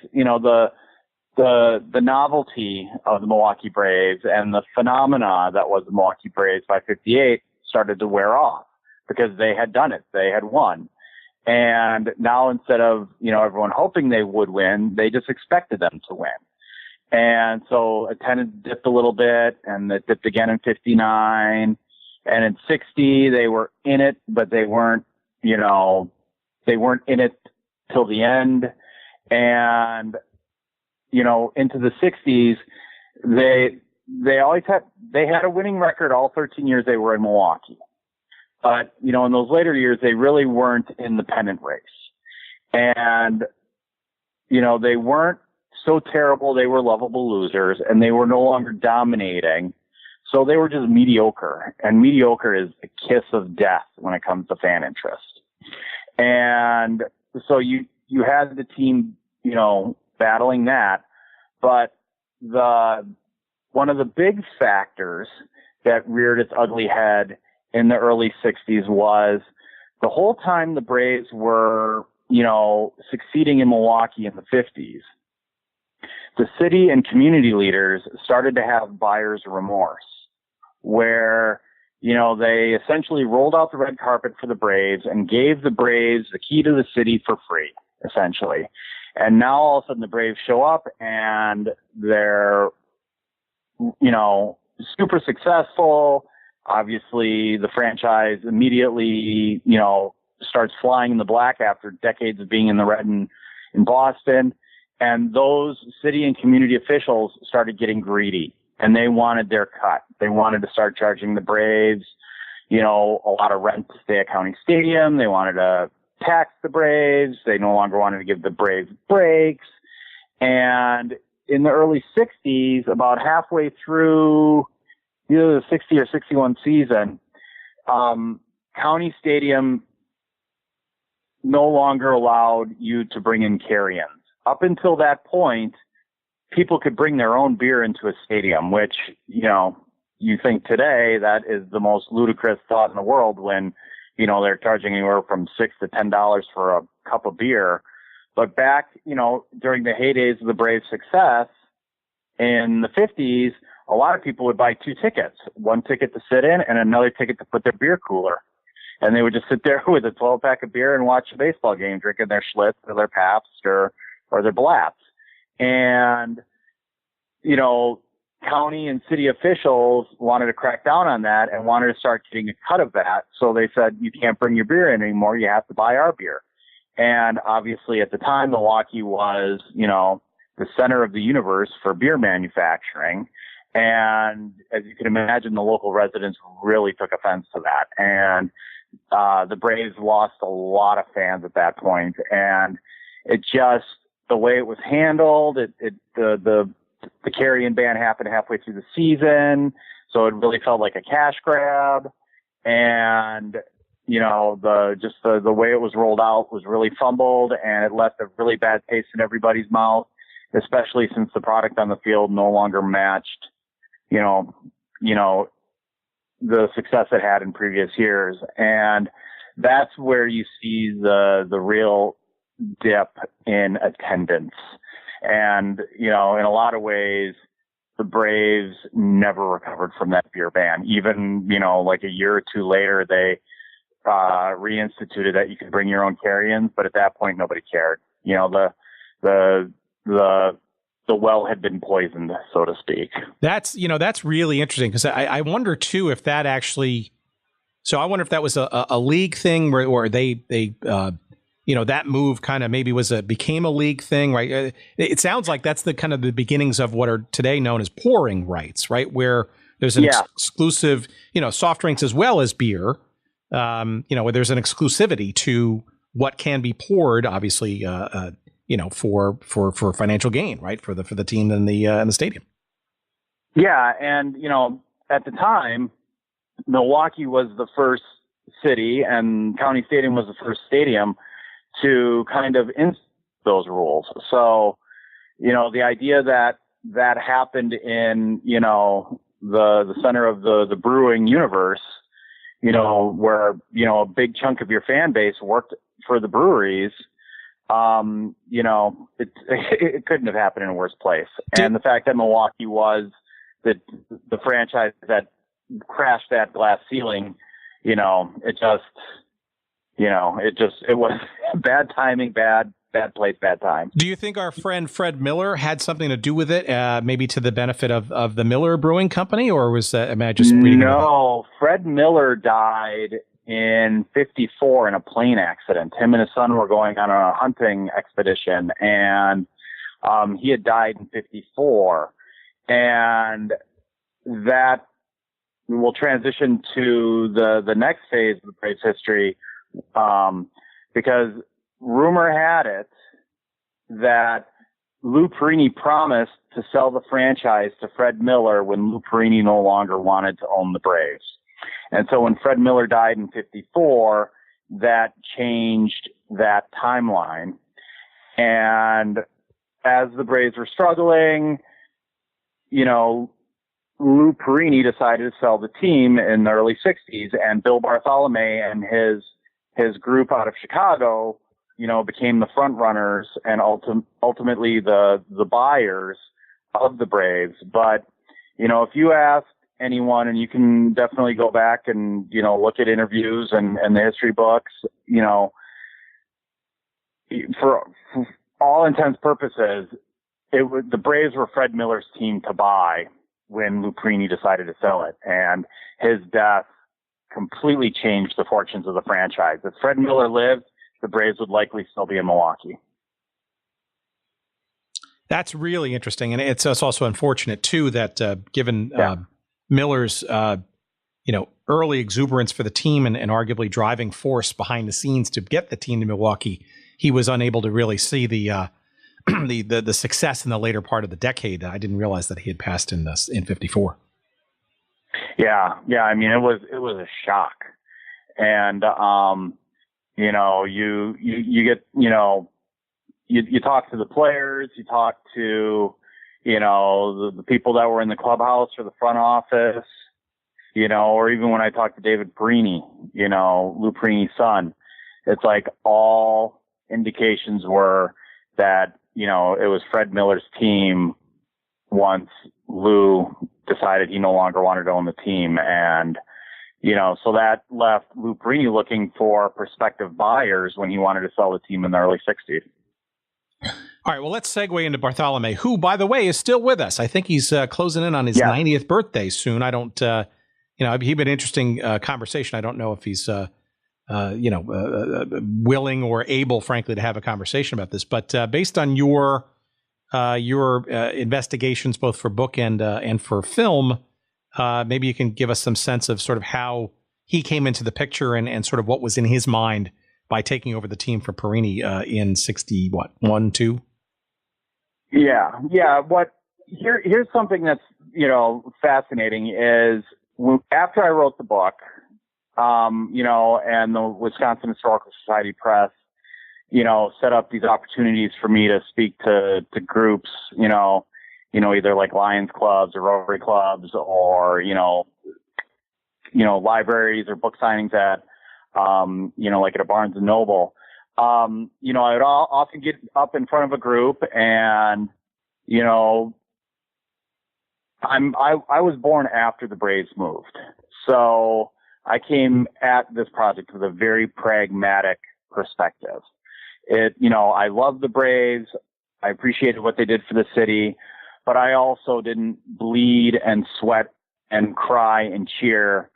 the novelty of the Milwaukee Braves and the phenomena that was the Milwaukee Braves by 58 started to wear off because they had done it. They had won. And now instead of, everyone hoping they would win, they just expected them to win. And so attendance dipped a little bit, and it dipped again in 59. And in 60, they were in it, but they weren't in it till the end. And into the 60s, they had a winning record all 13 years they were in Milwaukee. But, in those later years, they really weren't in the pennant race. And, they weren't so terrible they were lovable losers, and they were no longer dominating. So they were just mediocre. And mediocre is the kiss of death when it comes to fan interest. And so you had the team, battling that. But one of the big factors that reared its ugly head in the early 60s was the whole time the Braves were, succeeding in Milwaukee in the 50s, the city and community leaders started to have buyer's remorse, where, they essentially rolled out the red carpet for the Braves and gave the Braves the key to the city for free, essentially. And now all of a sudden the Braves show up and they're, super successful. Obviously the franchise immediately, starts flying in the black after decades of being in the red in Boston. And those city and community officials started getting greedy, and they wanted their cut. They wanted to start charging the Braves, a lot of rent to stay at County Stadium. They wanted to tax the Braves. They no longer wanted to give the Braves breaks. And in the early 60s, about halfway through either the 60 or 61 season, County Stadium no longer allowed you to bring in carry-ins. Up until that point, people could bring their own beer into a stadium, which, you think today that is the most ludicrous thought in the world when, they're charging anywhere from $6 to $10 for a cup of beer. But back, during the heydays of the Braves' success in the 50s, a lot of people would buy two tickets, one ticket to sit in and another ticket to put their beer cooler. And they would just sit there with a 12-pack of beer and watch a baseball game, drinking their Schlitz or their Pabst or their Blatz. And, county and city officials wanted to crack down on that and wanted to start getting a cut of that. So they said, you can't bring your beer in anymore. You have to buy our beer. And obviously at the time, Milwaukee was, the center of the universe for beer manufacturing. And as you can imagine, the local residents really took offense to that. And the Braves lost a lot of fans at that point. And it just, the way it was handled, the carry-in ban happened halfway through the season, so it really felt like a cash grab. And the way it was rolled out was really fumbled, and it left a really bad taste in everybody's mouth, especially since the product on the field no longer matched, the success it had in previous years. And that's where you see the real dip in attendance. And, in a lot of ways, the Braves never recovered from that beer ban. Even, like a year or two later, they reinstituted that you could bring your own carry-ins, but at that point, nobody cared. The well had been poisoned, so to speak. That's really interesting, because I wonder too if that actually. So I wonder if that was a league thing where they that move kind of maybe became a league thing, right? It sounds like that's the kind of the beginnings of what are today known as pouring rights, right? Where there's an exclusive, soft drinks as well as beer, where there's an exclusivity to what can be poured, obviously, for financial gain, right? For the team in the stadium. Yeah. And, at the time, Milwaukee was the first city and County Stadium was the first stadium to kind of institute those rules. So, the idea that happened in, the center of the brewing universe, where, a big chunk of your fan base worked for the breweries, it couldn't have happened in a worse place. And the fact that Milwaukee was the franchise that crashed that glass ceiling, it was bad timing, bad place, bad time. Do you think our friend Fred Miller had something to do with it, maybe to the benefit of the Miller Brewing Company, or was that, am I just reading? No, Fred Miller died in 1954 in a plane accident. Him and his son were going on a hunting expedition, and he had died in 1954. And that will transition to the next phase of the Braves history, because rumor had it that Lou Perini promised to sell the franchise to Fred Miller when Lou Perini no longer wanted to own the Braves. And so when Fred Miller died in 1954, that changed that timeline. And as the Braves were struggling, Lou Perini decided to sell the team in the early 1960s, and Bill Bartholomew and his group out of Chicago, became the front runners and ultimately the buyers of the Braves. But, if you ask anyone, and you can definitely go back and, look at interviews and the history books, for all intents purposes, the Braves were Fred Miller's team to buy when Lou Perini decided to sell it. And his death completely changed the fortunes of the franchise. If Fred Miller lived, the Braves would likely still be in Milwaukee. That's really interesting. And it's also unfortunate, too, that given Miller's, early exuberance for the team and arguably driving force behind the scenes to get the team to Milwaukee, he was unable to really see the success in the later part of the decade. I didn't realize that he had passed in 1954. Yeah. I mean, it was a shock. And, you get, you talk to the players, you talk to, the people that were in the clubhouse or the front office, or even when I talked to David Perini, Lou Perini's son, it's like all indications were that, it was Fred Miller's team once Lou decided he no longer wanted to own the team. And, so that left Lou Perini looking for prospective buyers when he wanted to sell the team in the early 1960s. All right, well, let's segue into Bartholomew, who, by the way, is still with us. I think he's closing in on his 90th birthday soon. I don't, he'd be an interesting conversation. I don't know if he's, willing or able, frankly, to have a conversation about this. But based on your investigations, both for book and for film, maybe you can give us some sense of sort of how he came into the picture and sort of what was in his mind by taking over the team for Perini in 1, 2? Yeah. Here's something that's, fascinating is after I wrote the book, and the Wisconsin Historical Society Press, set up these opportunities for me to speak to groups, either like Lions clubs or Rotary clubs or, libraries or book signings at, like at a Barnes and Noble. I would often get up in front of a group and, I was born after the Braves moved. So I came at this project with a very pragmatic perspective. I love the Braves. I appreciated what they did for the city, but I also didn't bleed and sweat and cry and cheer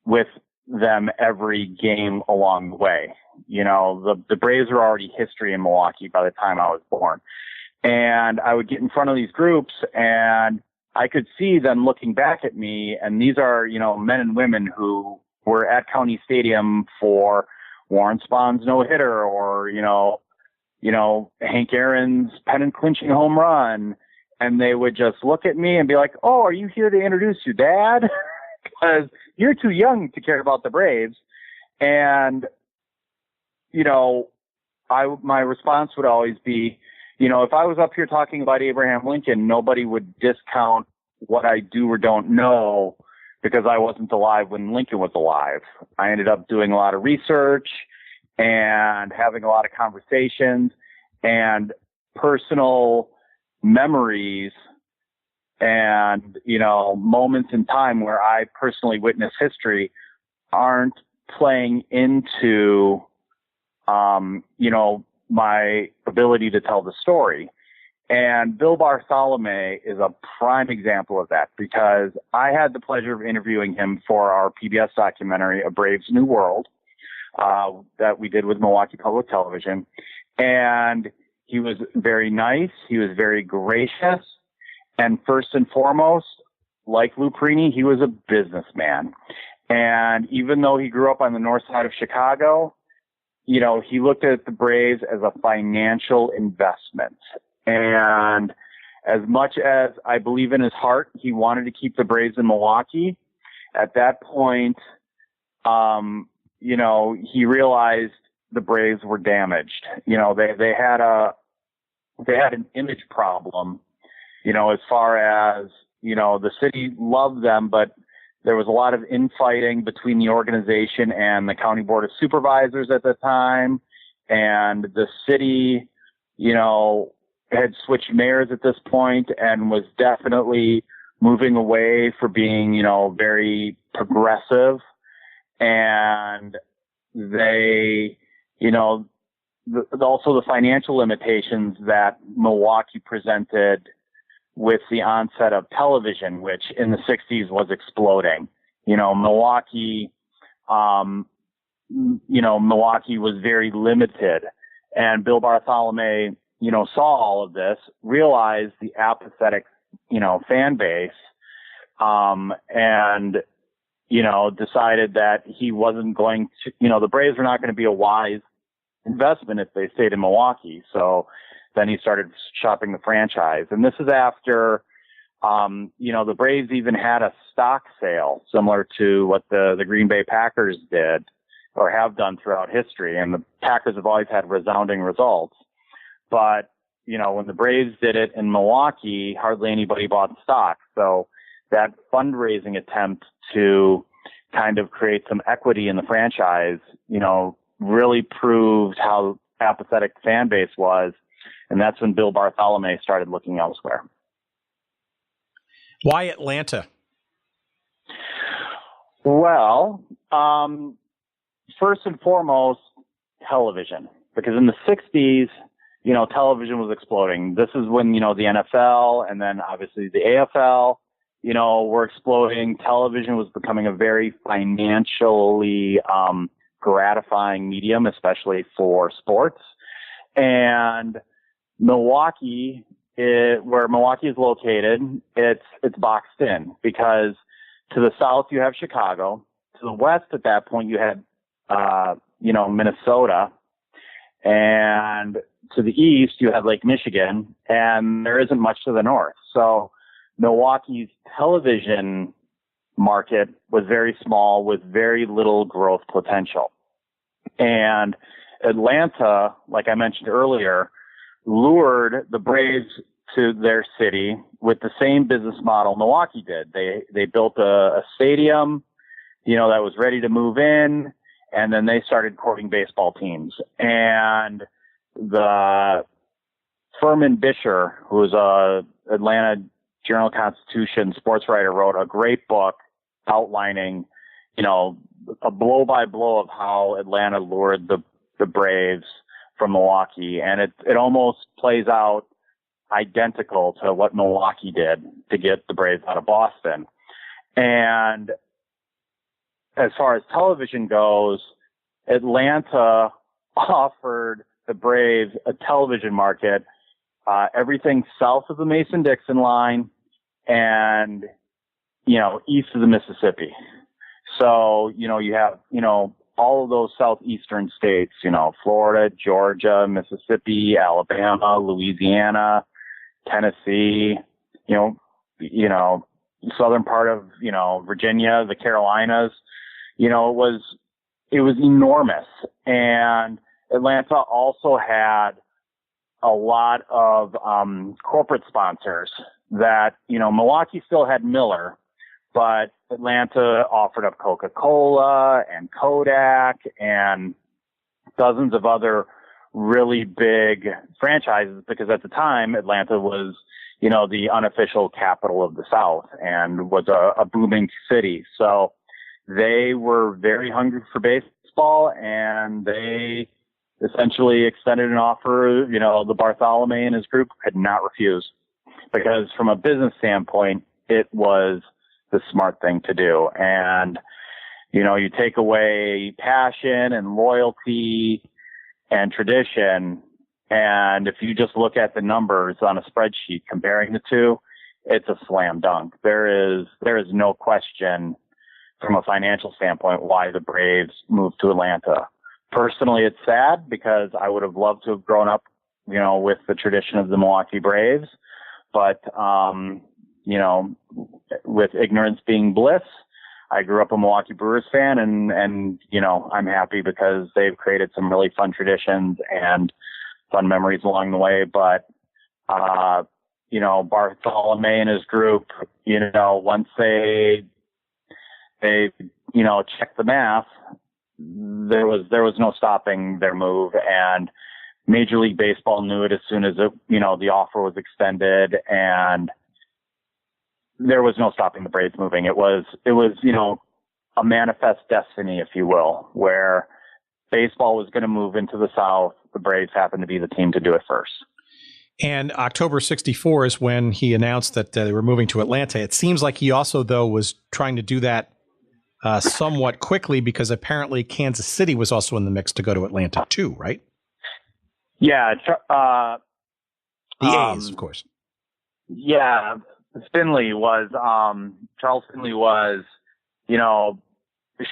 with them every game along the way. The Braves were already history in Milwaukee by the time I was born. And I would get in front of these groups and I could see them looking back at me. And these are, men and women who were at County Stadium for Warren Spahn's no-hitter or, Hank Aaron's pennant clinching home run. And they would just look at me and be like, "Oh, are you here to introduce your dad?" Because you're too young to care about the Braves. And, my response would always be, if I was up here talking about Abraham Lincoln, nobody would discount what I do or don't know because I wasn't alive when Lincoln was alive. I ended up doing a lot of research and having a lot of conversations and personal memories and, moments in time where I personally witnessed history aren't playing into, my ability to tell the story. And Bill Bartholomew is a prime example of that because I had the pleasure of interviewing him for our PBS documentary, A Braves New World, that we did with Milwaukee Public Television. And he was very nice. He was very gracious. And first and foremost, like Lou Perini, he was a businessman. And even though he grew up on the north side of Chicago, he looked at the Braves as a financial investment. And as much as I believe in his heart, he wanted to keep the Braves in Milwaukee. At that point, he realized the Braves were damaged. They had an image problem, as far as, the city loved them, but there was a lot of infighting between the organization and the county board of supervisors at the time. And the city, had switched mayors at this point and was definitely moving away for being, very progressive. And they, also the financial limitations that Milwaukee presented with the onset of television, which in the 60s was exploding. Milwaukee was very limited. And Bill Bartholomew, saw all of this, realized the apathetic, fan base, and, decided that he wasn't going to, the Braves were not going to be a wise investment if they stayed in Milwaukee. So then he started shopping the franchise. And this is after, the Braves even had a stock sale similar to what the Green Bay Packers did or have done throughout history. And the Packers have always had resounding results. But, when the Braves did it in Milwaukee, hardly anybody bought stock. So that fundraising attempt to kind of create some equity in the franchise, really proved how apathetic the fan base was. And that's when Bill Bartholomew started looking elsewhere. Why Atlanta? Well, first and foremost, television. Because in the 60s, television was exploding. This is when, the NFL and then obviously the AFL, were exploding. Television was becoming a very financially gratifying medium, especially for sports. And Milwaukee, where Milwaukee is located, it's boxed in because to the south you have Chicago. To the west at that point you had, Minnesota. And to the east you had Lake Michigan. And there isn't much to the north. So Milwaukee's television market was very small with very little growth potential. And Atlanta, like I mentioned earlier, lured the Braves to their city with the same business model Milwaukee did. They built a stadium, that was ready to move in. And then they started courting baseball teams. And the Furman Bisher, who was a Atlanta Journal-Constitution sports writer, wrote a great book outlining, a blow-by-blow of how Atlanta lured the Braves from Milwaukee. And it almost plays out identical to what Milwaukee did to get the Braves out of Boston. And as far as television goes, Atlanta offered the Braves a television market, everything south of the Mason-Dixon line and, east of the Mississippi. So, you have, all of those southeastern states, Florida, Georgia, Mississippi, Alabama, Louisiana, Tennessee, southern part of, Virginia, the Carolinas, it was enormous. And Atlanta also had a lot of corporate sponsors that, Milwaukee still had Miller, but Atlanta offered up Coca-Cola and Kodak and dozens of other really big franchises, because at the time Atlanta was, the unofficial capital of the South and was a booming city. So they were very hungry for baseball, and they essentially extended an offer, the Bartholomew and his group could not refuse, because from a business standpoint, it was the smart thing to do. And, you take away passion and loyalty and tradition, and if you just look at the numbers on a spreadsheet comparing the two, it's a slam dunk. There is no question from a financial standpoint why the Braves moved to Atlanta. Personally, it's sad because I would have loved to have grown up, with the tradition of the Milwaukee Braves, but, with ignorance being bliss, I grew up a Milwaukee Brewers fan, and I'm happy because they've created some really fun traditions and fun memories along the way. But, Bartholomew and his group, once they checked the math, there was no stopping their move. And Major League Baseball knew it as soon as the offer was extended, and there was no stopping the Braves moving. It was, a manifest destiny, if you will, where baseball was going to move into the South. The Braves happened to be the team to do it first. And October 64 is when he announced that they were moving to Atlanta. It seems like he also, though, was trying to do that somewhat quickly, because apparently Kansas City was also in the mix to go to Atlanta too, right? Yeah. The A's, of course. Yeah. Charles Finley was,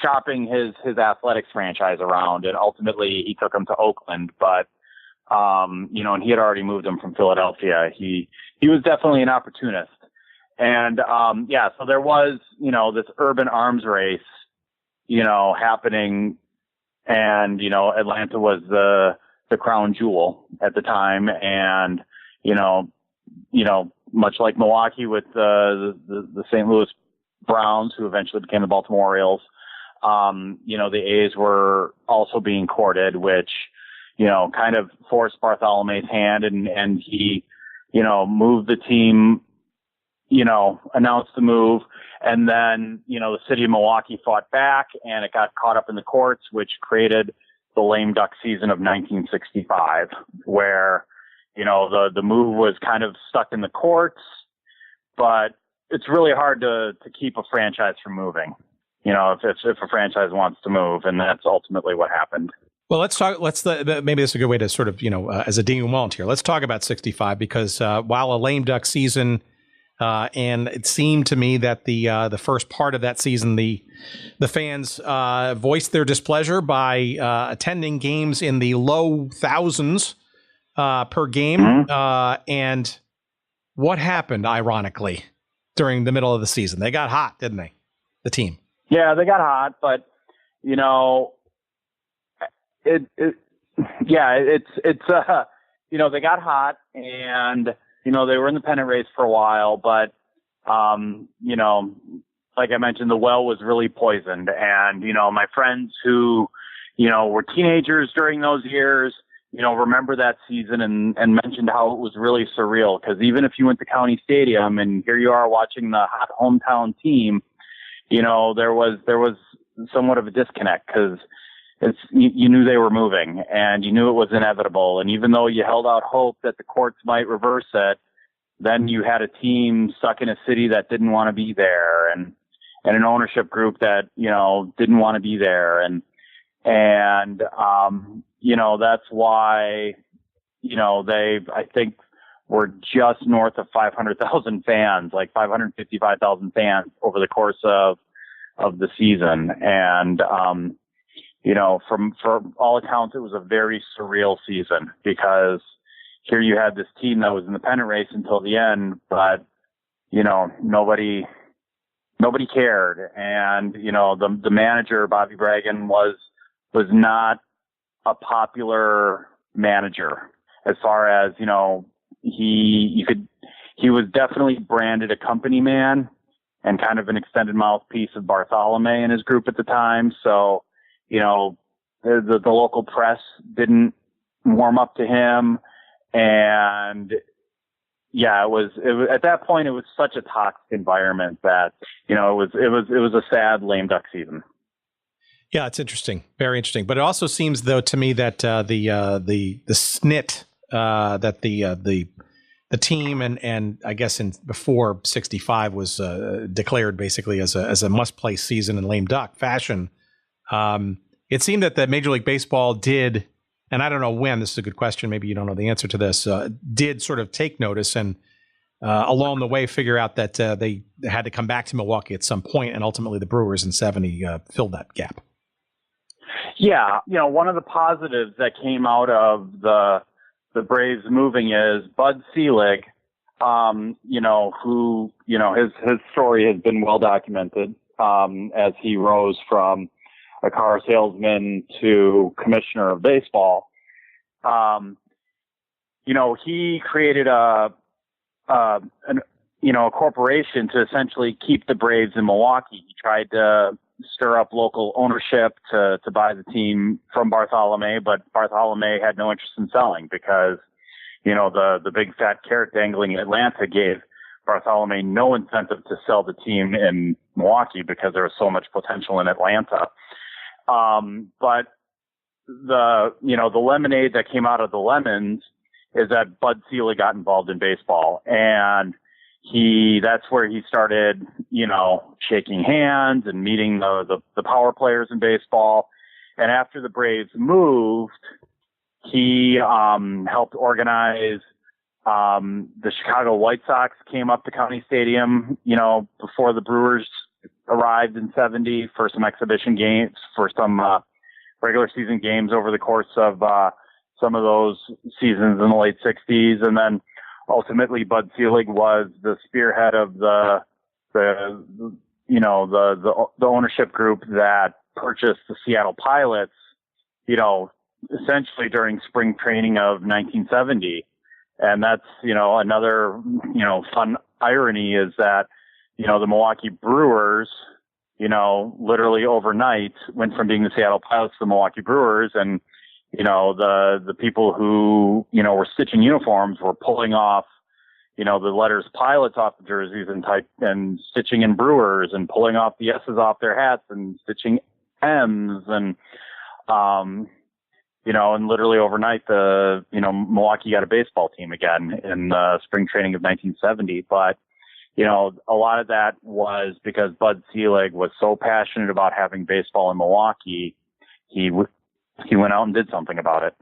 shopping his athletics franchise around, and ultimately he took him to Oakland, but, and he had already moved him from Philadelphia. He was definitely an opportunist. And, so there was, this urban arms race, happening, and, Atlanta was the crown jewel at the time. And, much like Milwaukee with the St. Louis Browns, who eventually became the Baltimore Orioles, the A's were also being courted, which, kind of forced Bartholomew's hand, and he, moved the team, announced the move. And then, the city of Milwaukee fought back, and it got caught up in the courts, which created the lame duck season of 1965, where, the move was kind of stuck in the courts, but it's really hard to keep a franchise from moving, if a franchise wants to move, and that's ultimately what happened. Well, maybe this is a good way to sort of, as a denouement here, let's talk about 65, because while a lame duck season, and it seemed to me that the first part of that season, the fans voiced their displeasure by attending games in the low thousands per game. Mm-hmm. And what happened, ironically, during the middle of the season? They got hot, didn't they? The team. Yeah, they got hot, but they got hot, and they were in the pennant race for a while, but like I mentioned, the well was really poisoned. And, my friends who, were teenagers during those years, remember that season and mentioned how it was really surreal. Because even if you went to County Stadium and here you are watching the hot hometown team, there was somewhat of a disconnect because you knew they were moving and you knew it was inevitable. And even though you held out hope that the courts might reverse it, then you had a team stuck in a city that didn't want to be there and an ownership group that, didn't want to be there. And that's why, they, I think, were just north of 500,000 fans, like 555,000 fans over the course of the season. And, from all accounts, it was a very surreal season because here you had this team that was in the pennant race until the end, but, nobody cared. And, the manager, Bobby Bragan, was not a popular manager as far as, he was definitely branded a company man and kind of an extended mouthpiece of Bartholomew and his group at the time. So, the local press didn't warm up to him. And yeah, it was at that point, it was such a toxic environment that, it was a sad lame duck season. Yeah, it's interesting. Very interesting. But it also seems, though, to me that the snit that the team and I guess before 65 was declared basically as a must-play season in lame duck fashion. It seemed that Major League Baseball did, and I don't know when, this is a good question, maybe you don't know the answer to this, did sort of take notice and along the way figure out that they had to come back to Milwaukee at some point, and ultimately the Brewers in 70 filled that gap. Yeah, one of the positives that came out of the Braves moving is Bud Selig, who, his story has been well documented, as he rose from a car salesman to commissioner of baseball. He created a corporation to essentially keep the Braves in Milwaukee. He tried to stir up local ownership to buy the team from Bartholomew, but Bartholomew had no interest in selling because, the big fat carrot dangling in Atlanta gave Bartholomew no incentive to sell the team in Milwaukee because there was so much potential in Atlanta. But the lemonade that came out of the lemons is that Bud Selig got involved in baseball, and that's where he started, shaking hands and meeting the power players in baseball. And after the Braves moved, he helped organize the Chicago White Sox came up to County Stadium, before the Brewers arrived in 70 for some exhibition games, for some regular season games over the course of some of those seasons in the late 60s. And then ultimately Bud Selig was the spearhead of the ownership group that purchased the Seattle Pilots, essentially during spring training of 1970. And that's, another, fun irony is that, the Milwaukee Brewers, literally overnight went from being the Seattle Pilots to the Milwaukee Brewers. And, the people who, were stitching uniforms were pulling off, the letters Pilots off the jerseys and stitching in Brewers and pulling off the S's off their hats and stitching M's and, and literally overnight Milwaukee got a baseball team again in spring training of 1970. But, a lot of that was because Bud Selig was so passionate about having baseball in Milwaukee, he went out and did something about it.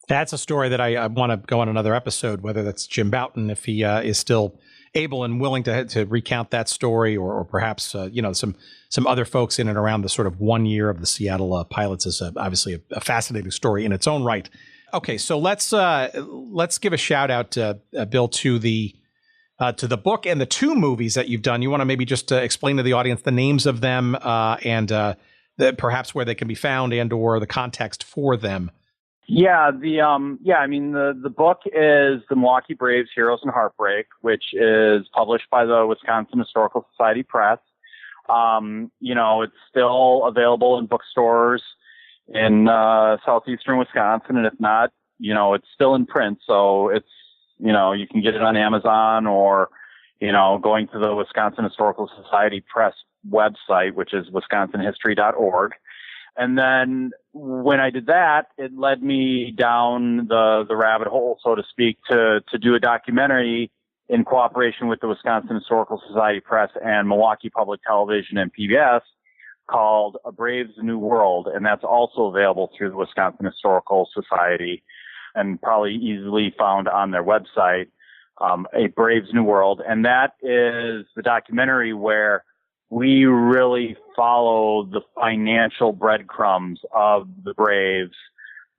That's a story that I want to go on another episode, whether that's Jim Bouton, if he is still able and willing to recount that story, or perhaps, some other folks in and around the sort of 1 year of the Seattle Pilots is obviously a fascinating story in its own right. Okay, so let's give a shout out, Bill, to the book and the two movies that you've done. You want to maybe just explain to the audience the names of them and perhaps where they can be found and or the context for them. Yeah, the book is The Milwaukee Braves, Heroes and Heartbreak, which is published by the Wisconsin Historical Society Press. It's still available in bookstores in southeastern Wisconsin, and if not, it's still in print. So it's, you can get it on Amazon or, going to the Wisconsin Historical Society Press website, which is wisconsinhistory.org. And then when I did that, it led me down the rabbit hole, so to speak, to do a documentary in cooperation with the Wisconsin Historical Society Press and Milwaukee Public Television and PBS called A Braves New World. And that's also available through the Wisconsin Historical Society and probably easily found on their website, A Braves New World. And that is the documentary where we really follow the financial breadcrumbs of the Braves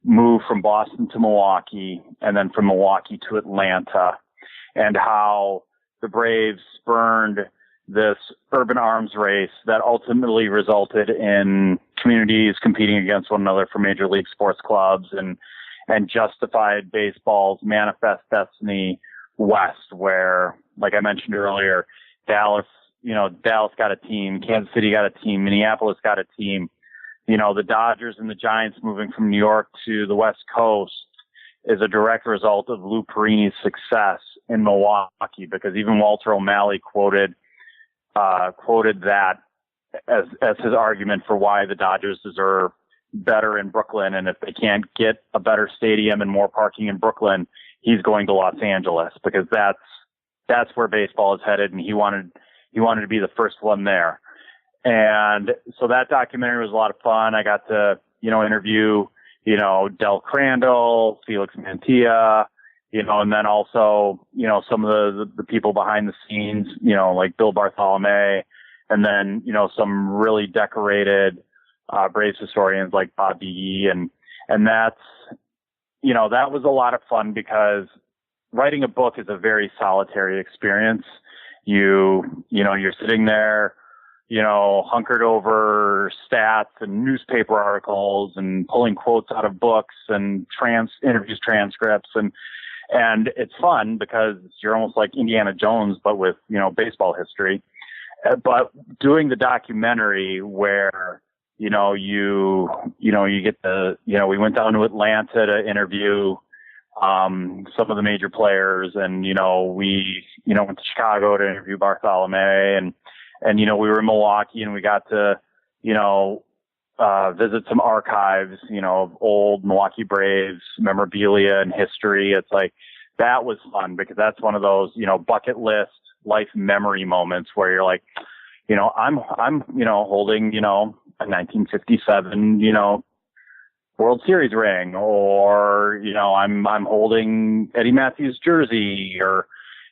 move from Boston to Milwaukee and then from Milwaukee to Atlanta, and how the Braves spurned this urban arms race that ultimately resulted in communities competing against one another for major league sports clubs and justified baseball's manifest destiny west, where, like I mentioned earlier, Dallas got a team, Kansas City got a team, Minneapolis got a team. The Dodgers and the Giants moving from New York to the West Coast is a direct result of Lou Perini's success in Milwaukee, because even Walter O'Malley quoted that as his argument for why the Dodgers deserve better in Brooklyn. And if they can't get a better stadium and more parking in Brooklyn, he's going to Los Angeles, because that's where baseball is headed. And he wanted to be the first one there. And so that documentary was a lot of fun. I got to, interview, Del Crandall, Felix Mantilla, and then also, some of the people behind the scenes, like Bill Bartholomew, and then, some really decorated Braves historians like Bob Beege. And that's, that was a lot of fun, because writing a book is a very solitary experience. You're sitting there, hunkered over stats and newspaper articles and pulling quotes out of books and interviews, transcripts. And it's fun because you're almost like Indiana Jones, but with, baseball history. But doing the documentary where, you get we went down to Atlanta to interview some of the major players, and, we, went to Chicago to interview Bartholomew, and, we were in Milwaukee, and we got to, visit some archives, of old Milwaukee Braves memorabilia and history. It's like, that was fun, because that's one of those, bucket list life memory moments where you're like, I'm holding, a 1957, World Series ring, or, I'm holding Eddie Matthews jersey, or,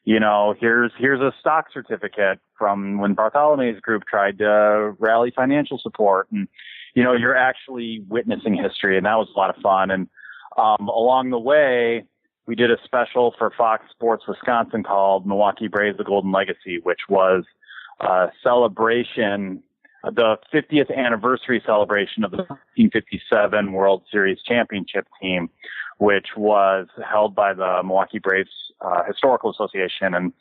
here's a stock certificate from when Bartholomew's group tried to rally financial support. And, you're actually witnessing history, and that was a lot of fun. And, along the way, we did a special for Fox Sports Wisconsin called Milwaukee Braves: The Golden Legacy, which was a celebration, the 50th anniversary celebration of the 1957 World Series championship team, which was held by the Milwaukee Braves Historical Association. And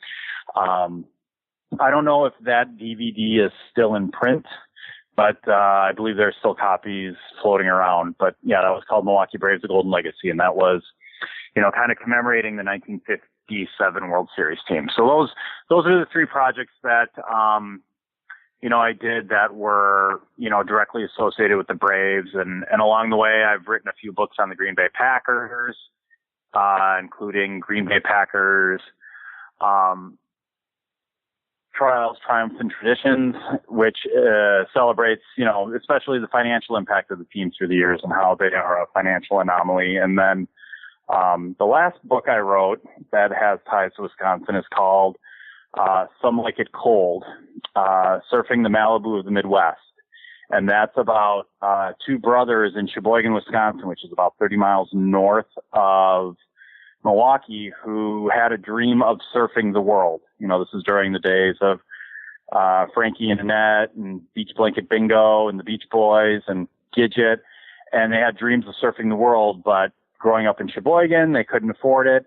I don't know if that DVD is still in print, but I believe there's still copies floating around. But yeah, that was called Milwaukee Braves: The Golden Legacy, and that was, kind of commemorating the 1957 World Series team. So those are the three projects that I did that were, directly associated with the Braves. And along the way, I've written a few books on the Green Bay Packers, including Green Bay Packers, Trials, Triumphs, and Traditions, which celebrates, especially the financial impact of the team through the years and how they are a financial anomaly. And then the last book I wrote that has ties to Wisconsin is called Some Like It Cold, Surfing the Malibu of the Midwest. And that's about two brothers in Sheboygan, Wisconsin, which is about 30 miles north of Milwaukee, who had a dream of surfing the world. This is during the days of Frankie and Annette and Beach Blanket Bingo and the Beach Boys and Gidget. And they had dreams of surfing the world, but growing up in Sheboygan, they couldn't afford it.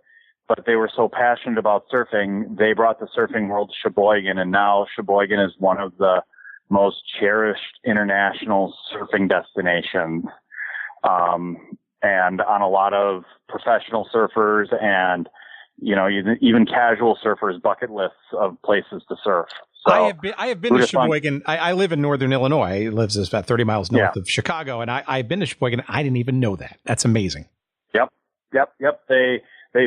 But they were so passionate about surfing, they brought the surfing world to Sheboygan, and now Sheboygan is one of the most cherished international surfing destinations, and on a lot of professional surfers and, even casual surfers' bucket lists of places to surf. So I have been to Sheboygan. I live in northern Illinois. It lives about 30 miles north of Chicago, and I've been to Sheboygan. I didn't even know that. That's amazing. Yep. They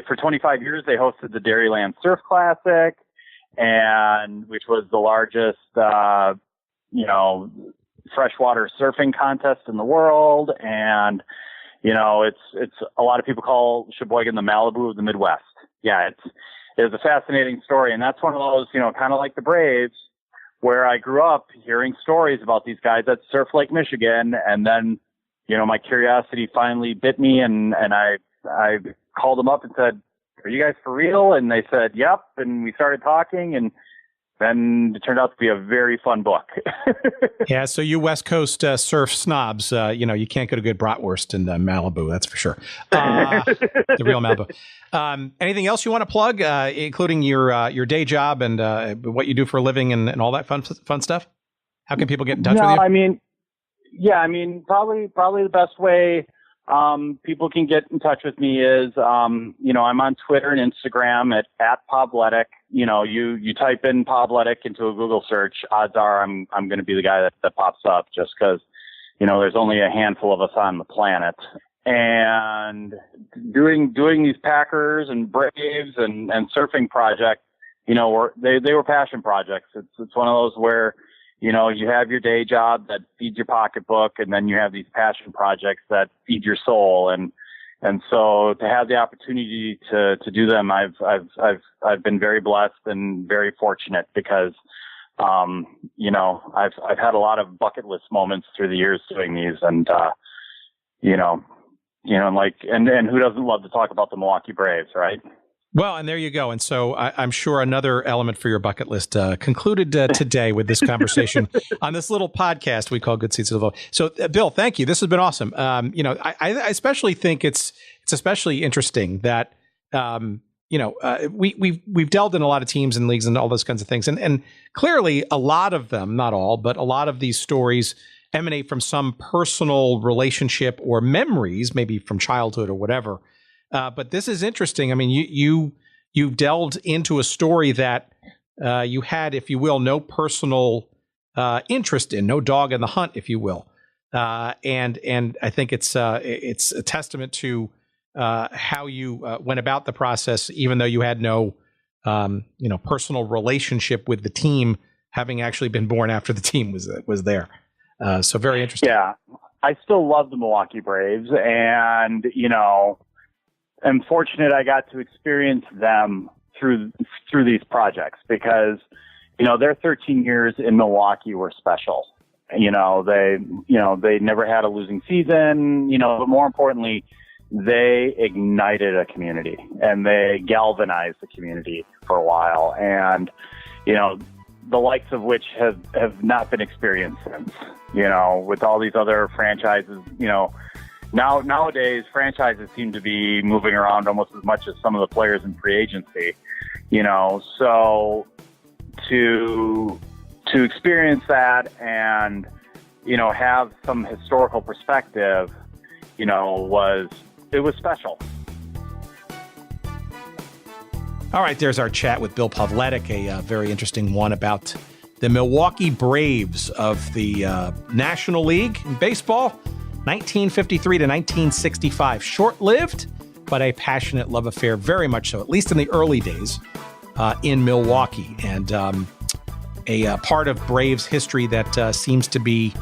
for 25 years they hosted the Dairyland Surf Classic, and which was the largest freshwater surfing contest in the world. And it's a lot of people call Sheboygan the Malibu of the Midwest. Yeah, it's a fascinating story, and that's one of those, kind of like the Braves, where I grew up hearing stories about these guys that surf Lake Michigan, and then, my curiosity finally bit me, and I called them up and said, "Are you guys for real?" And they said, "Yep," and we started talking, and then it turned out to be a very fun book. Yeah, so you West Coast surf snobs, you can't get a good bratwurst in Malibu, that's for sure. The real Malibu. Anything else you want to plug, including your day job and what you do for a living and all that fun stuff? How can people get in touch with you? Probably the best way people can get in touch with me is, I'm on Twitter and Instagram at Povletich. You type in Povletich into a Google search, odds are I'm going to be the guy that pops up, just because, there's only a handful of us on the planet. And doing these Packers and Braves and surfing projects, they were passion projects. It's one of those where, you have your day job that feeds your pocketbook, and then you have these passion projects that feed your soul. And so to have the opportunity to do them, I've been very blessed and very fortunate because, I've had a lot of bucket list moments through the years doing these, and, and who doesn't love to talk about the Milwaukee Braves, right? Well, and there you go. And so I'm sure another element for your bucket list concluded today with this conversation on this little podcast we call Good Seats of the Vote. So, Bill, thank you. This has been awesome. I especially think it's especially interesting that we've delved in a lot of teams and leagues and all those kinds of things, and clearly a lot of them, not all, but a lot of these stories emanate from some personal relationship or memories, maybe from childhood or whatever. But this is interesting. I mean, you've delved into a story that you had, if you will, no personal interest in, no dog in the hunt, if you will. And I think it's a testament to how you went about the process, even though you had no personal relationship with the team, having actually been born after the team was there. So very interesting. Yeah, I still love the Milwaukee Braves, and I'm fortunate I got to experience them through these projects because, their 13 years in Milwaukee were special. They never had a losing season, but more importantly, they ignited a community and they galvanized the community for a while. And, the likes of which have not been experienced since, with all these other franchises, Nowadays, franchises seem to be moving around almost as much as some of the players in free agency, so to experience that and, have some historical perspective, it was special. All right, there's our chat with Bill Povletich, a very interesting one about the Milwaukee Braves of the National League in baseball. 1953 to 1965, short-lived, but a passionate love affair, very much so, at least in the early days in Milwaukee, and a part of Braves history that seems to be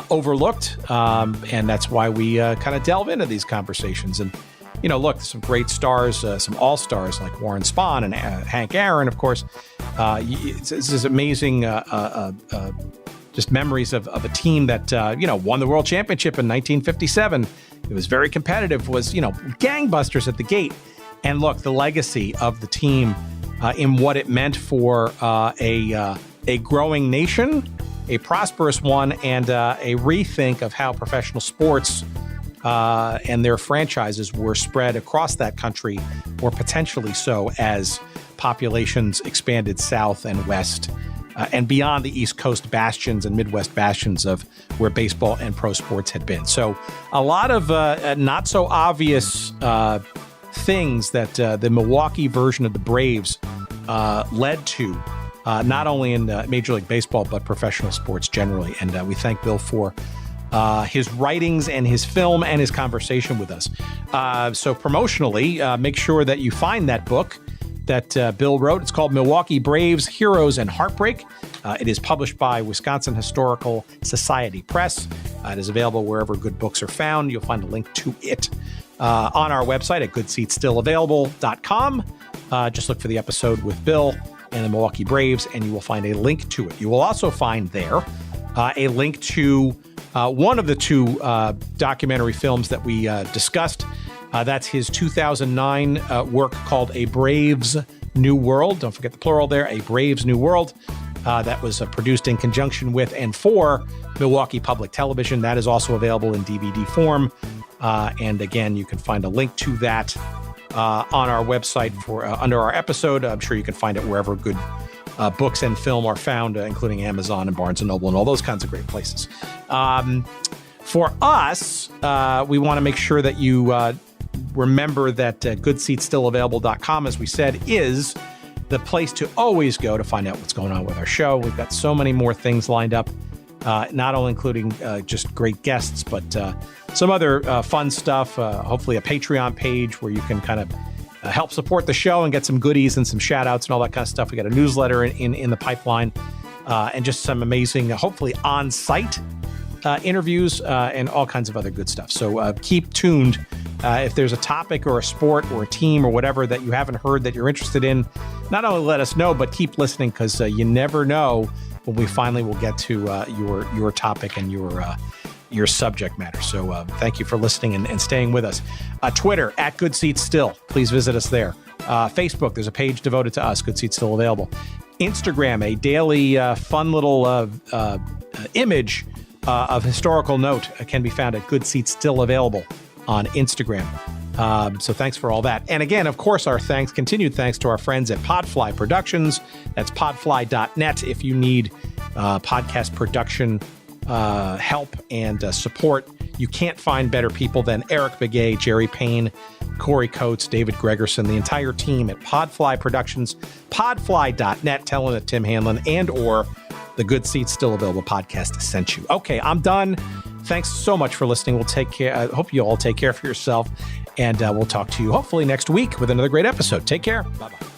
overlooked, and that's why we kind of delve into these conversations. And, look, some great stars, some all-stars like Warren Spahn and Hank Aaron, of course. This is amazing just memories of a team that, won the world championship in 1957. It was very competitive, was, gangbusters at the gate. And look, the legacy of the team in what it meant for a growing nation, a prosperous one, and a rethink of how professional sports and their franchises were spread across that country, or potentially so, as populations expanded south and west and beyond the East Coast bastions and Midwest bastions of where baseball and pro sports had been. So a lot of not so obvious things that the Milwaukee version of the Braves led to, not only in Major League Baseball, but professional sports generally. And we thank Bill for his writings and his film and his conversation with us. So promotionally, make sure that you find that book that Bill wrote. It's called Milwaukee Braves, Heroes and Heartbreak. It is published by Wisconsin Historical Society Press. It is available wherever good books are found. You'll find a link to it on our website at goodseatsstillavailable.com. Just look for the episode with Bill and the Milwaukee Braves, and you will find a link to it. You will also find there a link to one of the two documentary films that we discussed. That's his 2009 work called A Braves New World. Don't forget the plural there, A Braves New World. That was produced in conjunction with and for Milwaukee Public Television. That is also available in DVD form. And again, you can find a link to that on our website for under our episode. I'm sure you can find it wherever good books and film are found, including Amazon and Barnes & Noble and all those kinds of great places. For us, we want to make sure that you remember that goodseatsstillavailable.com, as we said, is the place to always go to find out what's going on with our show. We've got so many more things lined up, not only including just great guests, but some other fun stuff, hopefully a Patreon page where you can kind of help support the show and get some goodies and some shout outs and all that kind of stuff. We got a newsletter in the pipeline and just some amazing, hopefully on-site interviews and all kinds of other good stuff. So keep tuned. If there's a topic or a sport or a team or whatever that you haven't heard that you're interested in, not only let us know, but keep listening, because you never know when we finally will get to your topic and your subject matter. So thank you for listening and staying with us. Twitter, at Good Seats Still. Please visit us there. Facebook, there's a page devoted to us, Good Seats Still Available. Instagram, a daily fun little image of historical note can be found at Good Seats Still Available on Instagram. So thanks for all that. And again, of course, our continued thanks to our friends at Podfly Productions. That's podfly.net if you need podcast production help and support. You can't find better people than Eric Begay, Jerry Payne, Corey Coates, David Gregerson, the entire team at Podfly Productions, podfly.net. Tell them that Tim Hanlon and or the Good Seats Still Available podcast sent you. Okay, I'm done. Thanks so much for listening. We'll take care. I hope you all take care of yourself, and we'll talk to you hopefully next week with another great episode. Take care. Bye-bye.